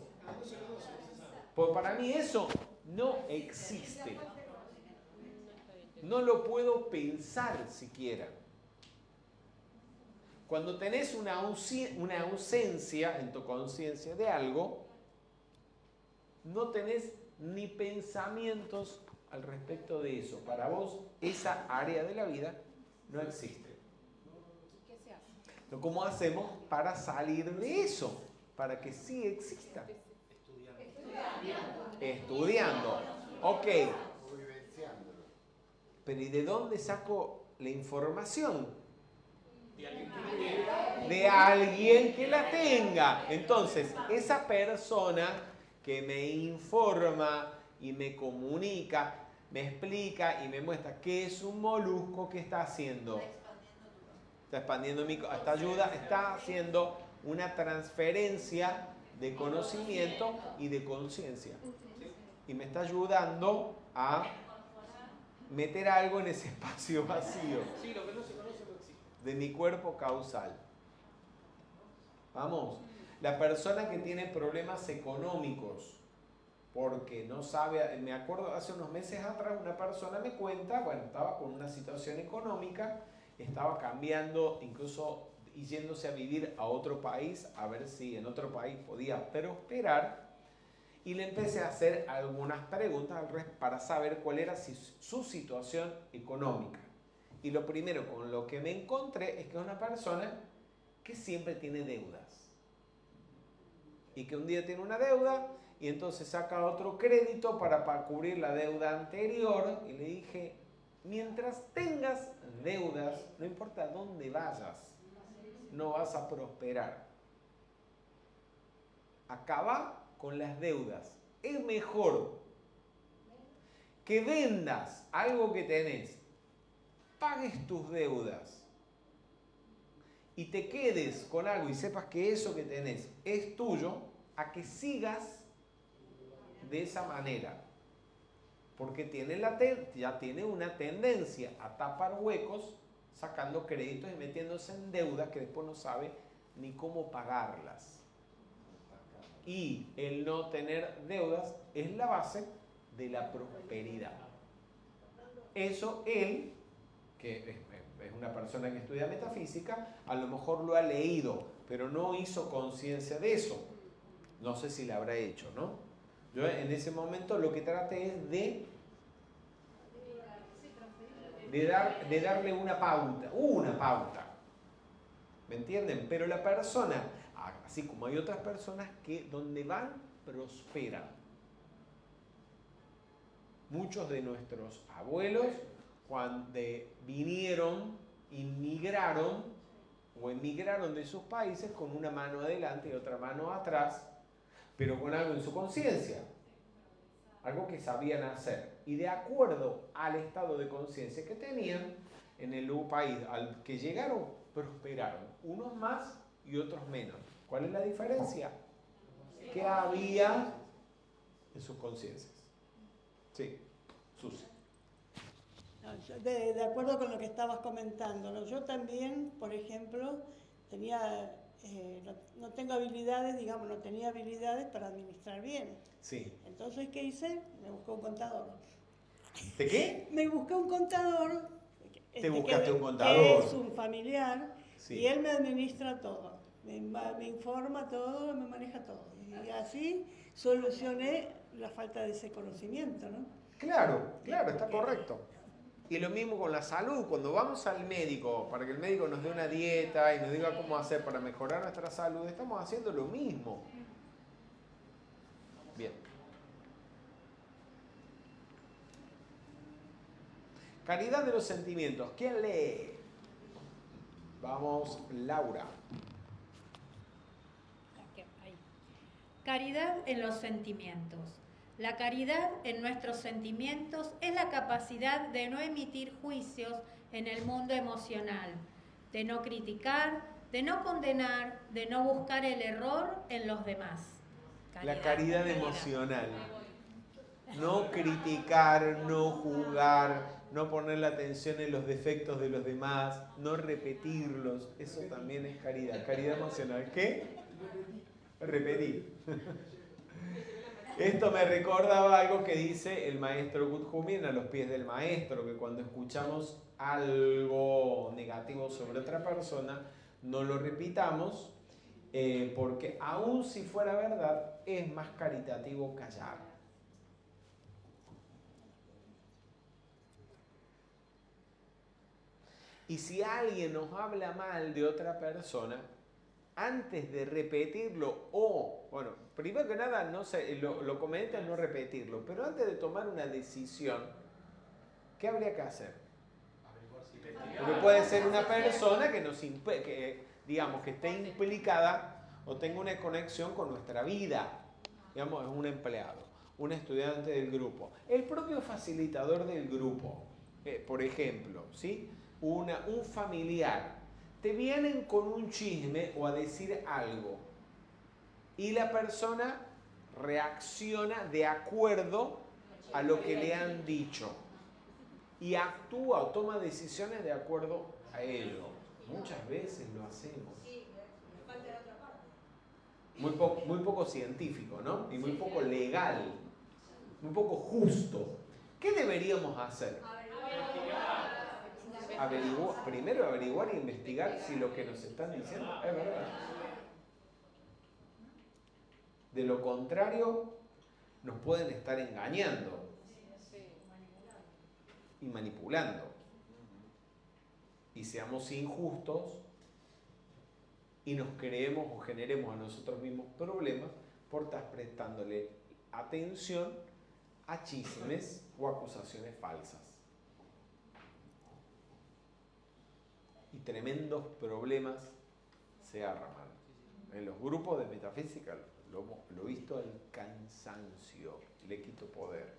Porque para mí eso no existe. No lo puedo pensar siquiera. Cuando tenés una ausencia en tu conciencia de algo, no tenés ni pensamientos al respecto de eso. Para vos, esa área de la vida no existe. ¿Qué se hace? Entonces, ¿cómo hacemos para salir de eso? Para que sí exista. Estudiando. Ok. Pero ¿y de dónde saco la información? De alguien que la tenga. Entonces, esa persona que me informa y me comunica, me explica y me muestra qué es un molusco que está haciendo. Está expandiendo esta ayuda, está haciendo una transferencia de conocimiento y de conciencia. Y me está ayudando a meter algo en ese espacio vacío. Sí, lo que no se conoce no existe. De mi cuerpo causal. Vamos. La persona que tiene problemas económicos porque no sabe, me acuerdo hace unos meses atrás una persona me cuenta, bueno, estaba con una situación económica, estaba cambiando incluso y yéndose a vivir a otro país a ver si en otro país podía prosperar, y le empecé a hacer algunas preguntas para saber cuál era su situación económica. Y lo primero con lo que me encontré es que es una persona que siempre tiene deudas. Y que un día tiene una deuda y entonces saca otro crédito para cubrir la deuda anterior. Y le dije, mientras tengas deudas, no importa dónde vayas, no vas a prosperar. Acaba con las deudas. Es mejor que vendas algo que tenés, pagues tus deudas y te quedes con algo y sepas que eso que tenés es tuyo, a que sigas de esa manera. Porque ya tiene una tendencia a tapar huecos, sacando créditos y metiéndose en deudas que después no sabe ni cómo pagarlas. Y el no tener deudas es la base de la prosperidad. Eso él, que es una persona que estudia metafísica, a lo mejor lo ha leído, pero no hizo conciencia de eso. No sé si lo habrá hecho, ¿no? Yo en ese momento lo que traté es de darle una pauta. ¿Me entienden? Pero la persona, así como hay otras personas que donde van, prosperan. Muchos de nuestros abuelos, cuando vinieron, inmigraron o emigraron de sus países con una mano adelante y otra mano atrás, pero con algo en su conciencia, algo que sabían hacer. Y de acuerdo al estado de conciencia que tenían en el país al que llegaron, prosperaron. Unos más y otros menos. ¿Cuál es la diferencia? ¿Qué había en sus conciencias? Sí, Susi. De acuerdo con lo que estabas comentando, ¿no? Yo también, por ejemplo, no tengo habilidades, digamos, no tenía habilidades para administrar bien. Sí. Entonces, ¿qué hice? Me busqué un contador. ¿De qué? Me busqué un contador. ¿Te buscaste un contador? Que es un familiar, sí. Y él me administra todo. Me informa todo, me maneja todo. Y así solucioné la falta de ese conocimiento, ¿no? Claro, está correcto. Y lo mismo con la salud, cuando vamos al médico, para que el médico nos dé una dieta y nos diga cómo hacer para mejorar nuestra salud, estamos haciendo lo mismo. Bien. Caridad de los sentimientos. ¿Quién lee? Vamos, Laura. Caridad en los sentimientos. La caridad en nuestros sentimientos es la capacidad de no emitir juicios en el mundo emocional, de no criticar, de no condenar, de no buscar el error en los demás. La caridad emocional. No criticar, no juzgar, no poner la atención en los defectos de los demás, no repetirlos. Eso también es caridad. Caridad emocional. ¿Qué? Repetir. Esto me recordaba algo que dice el maestro Gutjumien a los pies del maestro, que cuando escuchamos algo negativo sobre otra persona, no lo repitamos, porque aun si fuera verdad, es más caritativo callar. Y si alguien nos habla mal de otra persona, antes de repetirlo bueno, primero que nada, no sé, lo conveniente es no repetirlo, pero antes de tomar una decisión, ¿qué habría que hacer? Porque puede ser una persona que digamos, que esté implicada o tenga una conexión con nuestra vida. Digamos, es un empleado, un estudiante del grupo, el propio facilitador del grupo, por ejemplo, ¿sí? Un familiar. Te vienen con un chisme o a decir algo y la persona reacciona de acuerdo a lo que le han dicho y actúa o toma decisiones de acuerdo a ello. Muchas veces lo hacemos. Muy poco científico, ¿no? Y muy poco legal, muy poco justo. ¿Qué deberíamos hacer? Primero averiguar e investigar si lo que nos están diciendo es verdad. De lo contrario, nos pueden estar engañando y manipulando. Y seamos injustos y nos creemos o generemos a nosotros mismos problemas por estar prestándole atención a chismes o acusaciones falsas. Y tremendos problemas se arman. En los grupos de metafísica lo he visto al cansancio, le quito poder.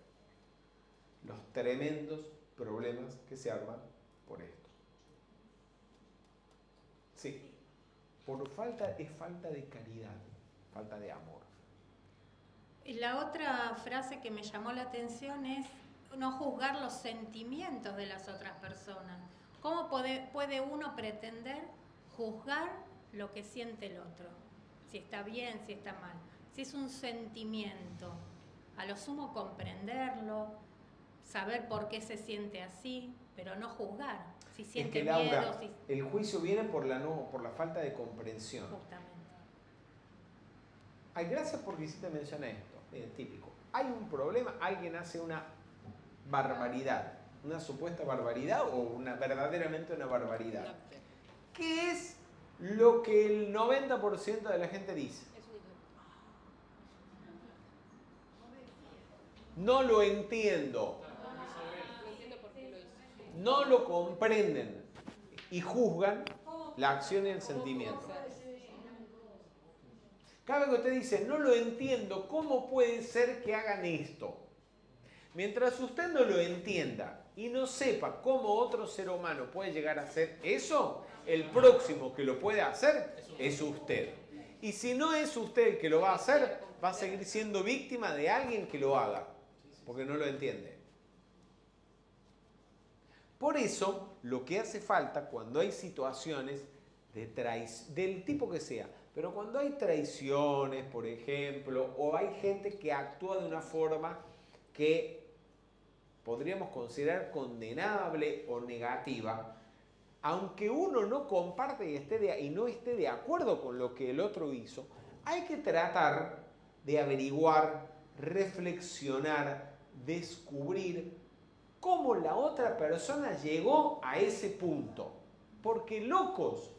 Los tremendos problemas que se arman por esto. Sí, es falta de caridad, falta de amor. Y la otra frase que me llamó la atención es no juzgar los sentimientos de las otras personas. ¿Cómo puede uno pretender juzgar lo que siente el otro? Si está bien, si está mal. Si es un sentimiento, a lo sumo comprenderlo, saber por qué se siente así, pero no juzgar. Si siente es que, Laura, miedo, el juicio viene por la falta de comprensión. Justamente. Ay, gracias porque hiciste mención a esto. Típico. Hay un problema, alguien hace una barbaridad. Una supuesta barbaridad o verdaderamente una barbaridad. ¿Qué es lo que el 90% de la gente dice? No lo entiendo. No lo comprenden y juzgan la acción y el sentimiento. Cada vez que usted dice, no lo entiendo, ¿cómo puede ser que hagan esto? Mientras usted no lo entienda y no sepa cómo otro ser humano puede llegar a hacer eso, el próximo que lo puede hacer es usted. Y si no es usted el que lo va a hacer, va a seguir siendo víctima de alguien que lo haga, porque no lo entiende. Por eso, lo que hace falta cuando hay situaciones del tipo que sea, pero cuando hay traiciones, por ejemplo, o hay gente que actúa de una forma que podríamos considerar condenable o negativa, aunque uno no comparte y no esté de acuerdo con lo que el otro hizo, hay que tratar de averiguar, reflexionar, descubrir cómo la otra persona llegó a ese punto. Porque los locos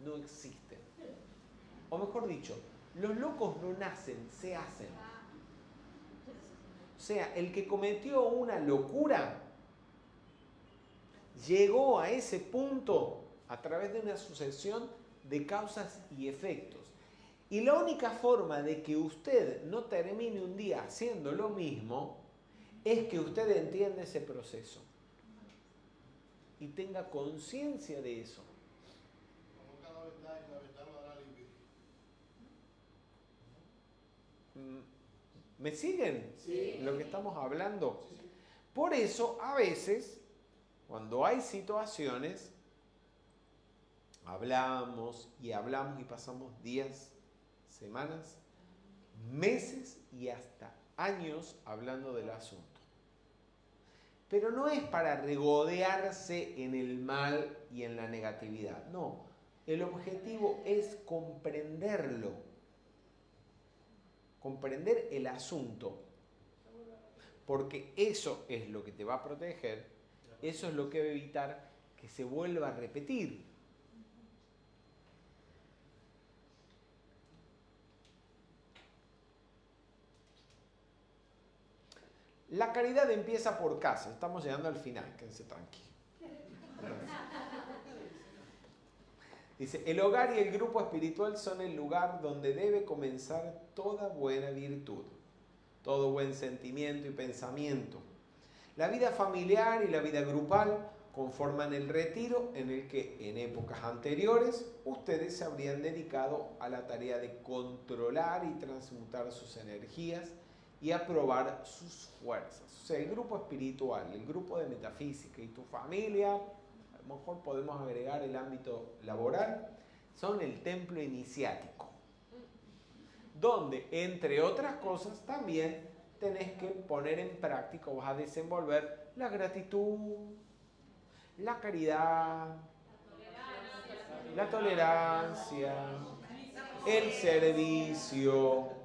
no existen. O mejor dicho, los locos no nacen, se hacen. O sea, el que cometió una locura llegó a ese punto a través de una sucesión de causas y efectos. Y la única forma de que usted no termine un día haciendo lo mismo es que usted entienda ese proceso y tenga conciencia de eso. ¿Me siguen? Sí. Lo que estamos hablando. Por eso, a veces, cuando hay situaciones, hablamos y pasamos días, semanas, meses y hasta años hablando del asunto. Pero no es para regodearse en el mal y en la negatividad, no. El objetivo es comprenderlo, comprender el asunto, porque eso es lo que te va a proteger, eso es lo que va a evitar que se vuelva a repetir. La caridad empieza por casa. Estamos llegando al final, quédense tranquilos. Dice, el hogar y el grupo espiritual son el lugar donde debe comenzar toda buena virtud, todo buen sentimiento y pensamiento. La vida familiar y la vida grupal conforman el retiro en el que en épocas anteriores ustedes se habrían dedicado a la tarea de controlar y transmutar sus energías y a probar sus fuerzas. O sea, el grupo espiritual, el grupo de metafísica y tu familia, a lo mejor podemos agregar el ámbito laboral, son el templo iniciático, donde, entre otras cosas, también tenés que poner en práctica, vas a desenvolver la gratitud, la caridad, la tolerancia, el servicio.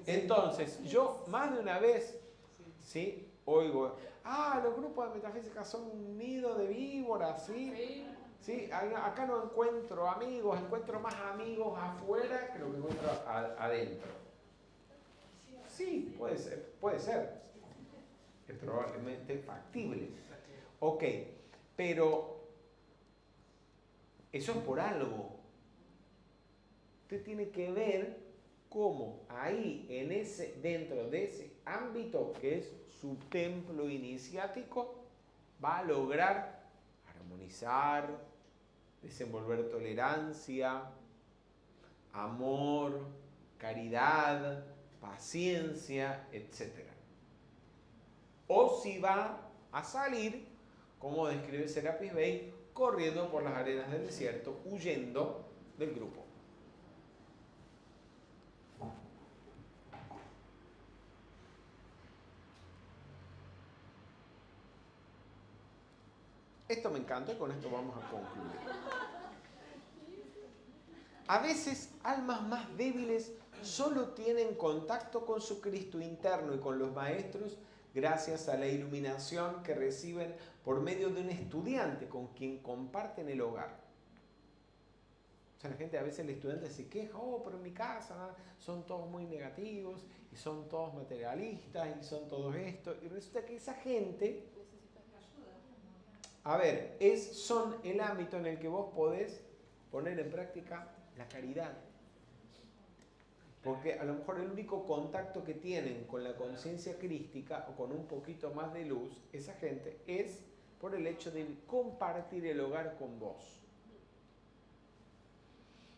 Entonces, yo más de una vez, ¿sí? Oigo, los grupos de metafísica son un nido de víboras, ¿sí? ¿Sí? Acá no encuentro amigos, encuentro más amigos afuera que lo que encuentro adentro. Sí, puede ser. Es probablemente factible. Ok, pero eso es por algo. Usted tiene que ver cómo ahí, dentro de ese ámbito que es su templo iniciático, va a lograr armonizar, desenvolver tolerancia, amor, caridad, paciencia, etc. O si va a salir, como describe Serapis Bey, corriendo por las arenas del desierto, huyendo del grupo. Esto me encanta y con esto vamos a concluir. A veces, almas más débiles solo tienen contacto con su Cristo interno y con los maestros gracias a la iluminación que reciben por medio de un estudiante con quien comparten el hogar. O sea, la gente, a veces el estudiante se queja, pero en mi casa son todos muy negativos y son todos materialistas y son todos esto. Y resulta que esa gente, son el ámbito en el que vos podés poner en práctica la caridad. Porque a lo mejor el único contacto que tienen con la conciencia crística o con un poquito más de luz, esa gente, es por el hecho de compartir el hogar con vos.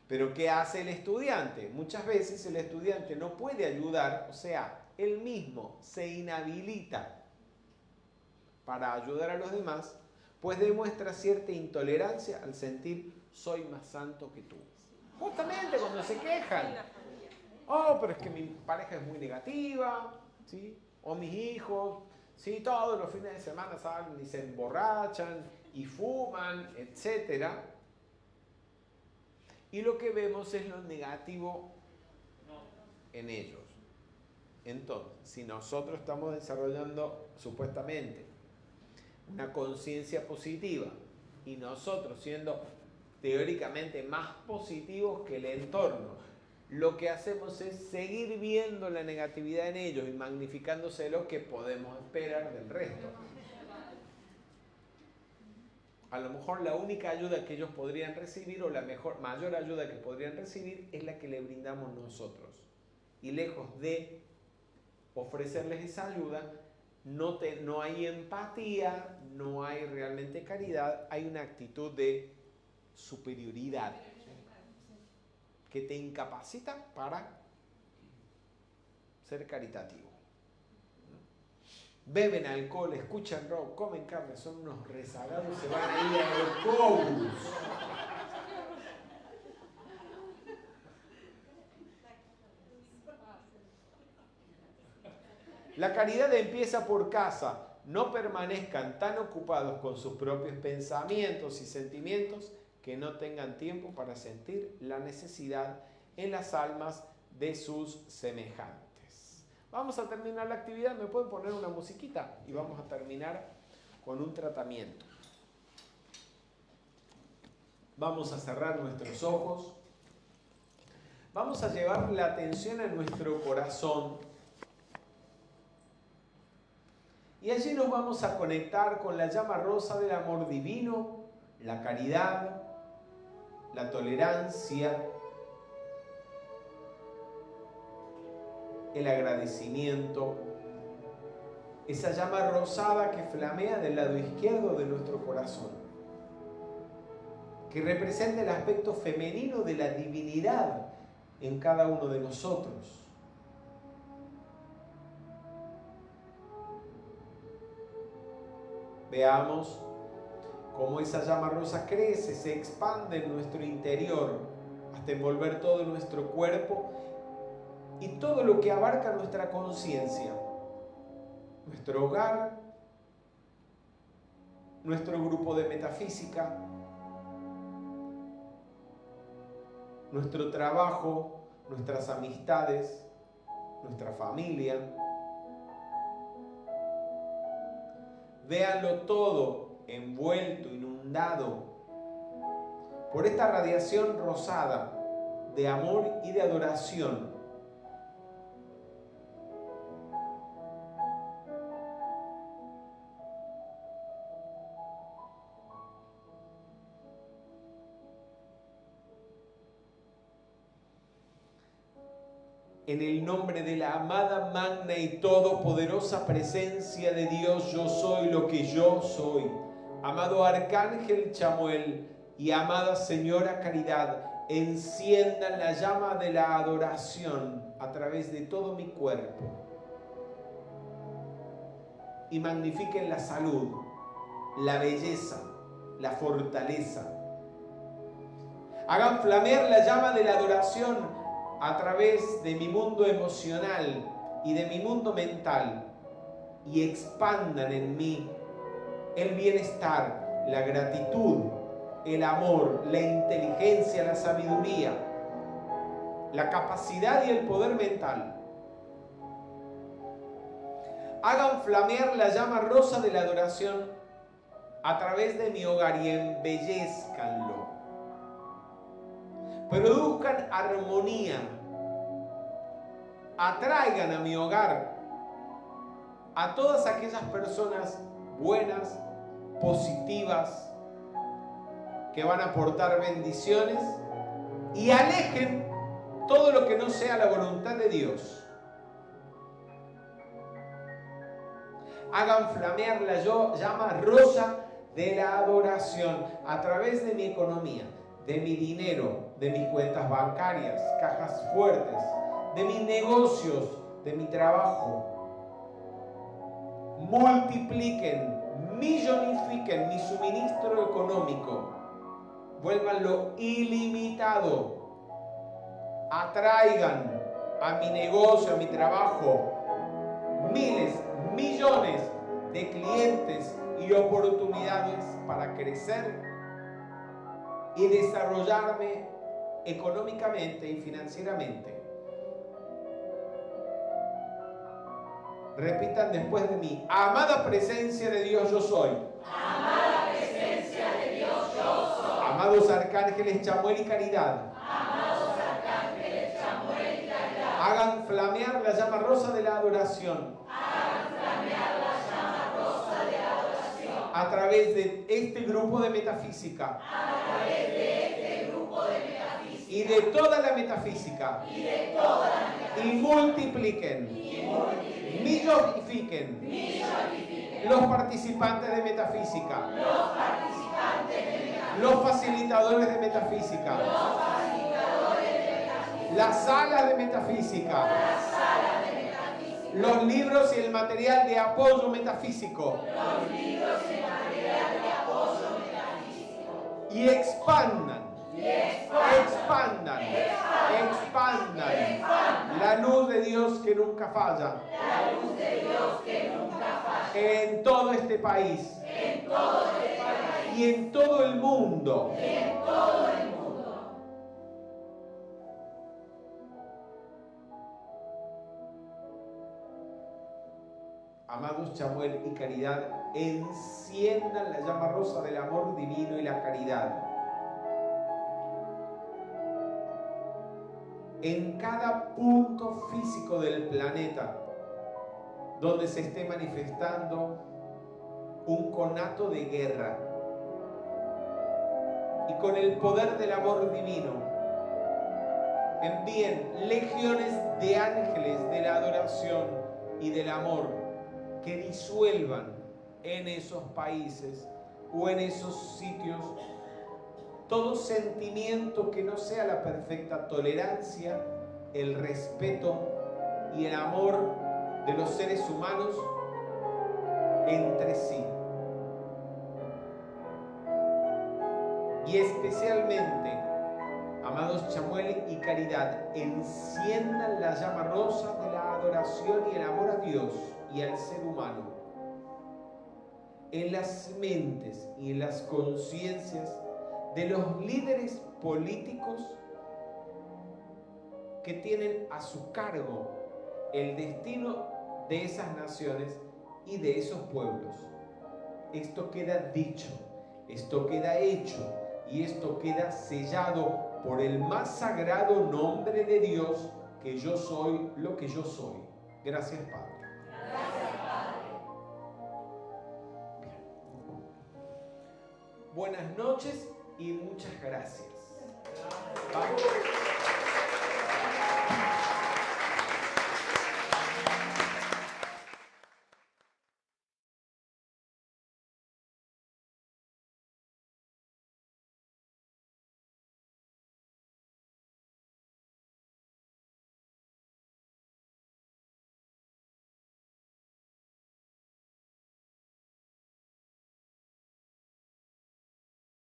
Pero ¿qué hace el estudiante? Muchas veces el estudiante no puede ayudar, o sea, él mismo se inhabilita para ayudar a los demás, pues demuestra cierta intolerancia al sentir soy más santo que tú. Justamente cuando se quejan. Pero es que mi pareja es muy negativa, ¿sí? O mis hijos, ¿sí? Todos los fines de semana salen y se emborrachan y fuman, etc. Y lo que vemos es lo negativo en ellos. Entonces, si nosotros estamos desarrollando supuestamente una conciencia positiva y nosotros siendo teóricamente más positivos que el entorno, lo que hacemos es seguir viendo la negatividad en ellos y magnificándose lo que podemos esperar del resto. A lo mejor la única ayuda que ellos podrían recibir o la mayor ayuda que podrían recibir es la que le brindamos nosotros. Y lejos de ofrecerles esa ayuda, no hay empatía, no hay realmente caridad, hay una actitud de superioridad. que te incapacita para ser caritativo. Beben alcohol, escuchan rock, comen carne, son unos rezagados, se van a ir a los cobus. La caridad empieza por casa. No permanezcan tan ocupados con sus propios pensamientos y sentimientos que no tengan tiempo para sentir la necesidad en las almas de sus semejantes. Vamos a terminar la actividad. ¿Me pueden poner una musiquita? Y vamos a terminar con un tratamiento. Vamos a cerrar nuestros ojos. Vamos a llevar la atención a nuestro corazón. Y allí nos vamos a conectar con la llama rosa del amor divino, la caridad, la tolerancia, el agradecimiento, esa llama rosada que flamea del lado izquierdo de nuestro corazón, que representa el aspecto femenino de la divinidad en cada uno de nosotros. Veamos cómo esa llama rosa crece, se expande en nuestro interior hasta envolver todo nuestro cuerpo y todo lo que abarca nuestra conciencia, nuestro hogar, nuestro grupo de metafísica, nuestro trabajo, nuestras amistades, nuestra familia. Véanlo todo envuelto, inundado por esta radiación rosada de amor y de adoración. En el nombre de la amada, magna y todopoderosa presencia de Dios, yo soy lo que yo soy. Amado Arcángel Chamuel y amada Señora Caridad, enciendan la llama de la adoración a través de todo mi cuerpo. Y magnifiquen la salud, la belleza, la fortaleza. Hagan flamear la llama de la adoración a través de mi mundo emocional y de mi mundo mental y expandan en mí el bienestar, la gratitud, el amor, la inteligencia, la sabiduría, la capacidad y el poder mental. Hagan flamear la llama rosa de la adoración a través de mi hogar y embellezcanlo. Produzcan armonía, atraigan a mi hogar a todas aquellas personas buenas, positivas, que van a aportar bendiciones y alejen todo lo que no sea la voluntad de Dios. Hagan flamear la llama rosa de la adoración a través de mi economía, de mi dinero, de mis cuentas bancarias, cajas fuertes, de mis negocios, de mi trabajo. Multipliquen, millonifiquen mi suministro económico, vuélvanlo ilimitado, atraigan a mi negocio, a mi trabajo, miles, millones de clientes y oportunidades para crecer y desarrollarme económicamente y financieramente. Repitan después de mí: amada presencia de Dios, yo soy. Amada presencia de Dios, yo soy. Amados arcángeles Chamuel y Caridad, Amados arcángeles Chamuel y Caridad, hagan flamear la llama rosa de la adoración. Hagan flamear la llama rosa de la adoración. A través de este grupo de metafísica. A través de este grupo de metafísica. Y de toda la metafísica. Y de toda la metafísica. Y multipliquen. Millonifiquen los participantes de metafísica, los facilitadores de metafísica, Las salas de metafísica. Los libros y el material de apoyo metafísico. Y expandan la luz de Dios que nunca falla en todo este país y en todo el mundo. Amados Chamuel y Caridad, enciendan la llama rosa del amor divino y la caridad en cada punto físico del planeta donde se esté manifestando un conato de guerra, y con el poder del amor divino envíen legiones de ángeles de la adoración y del amor que disuelvan en esos países o en esos sitios todo sentimiento que no sea la perfecta tolerancia, el respeto y el amor de los seres humanos entre sí. Y especialmente, amados Chamuel y Caridad, enciendan la llama rosa de la adoración y el amor a Dios y al ser humano en las mentes y en las conciencias de los líderes políticos que tienen a su cargo el destino de esas naciones y de esos pueblos. Esto queda dicho, esto queda hecho y esto queda sellado por el más sagrado nombre de Dios, que yo soy lo que yo soy. Gracias, Padre. Buenas noches y muchas gracias. Vamos.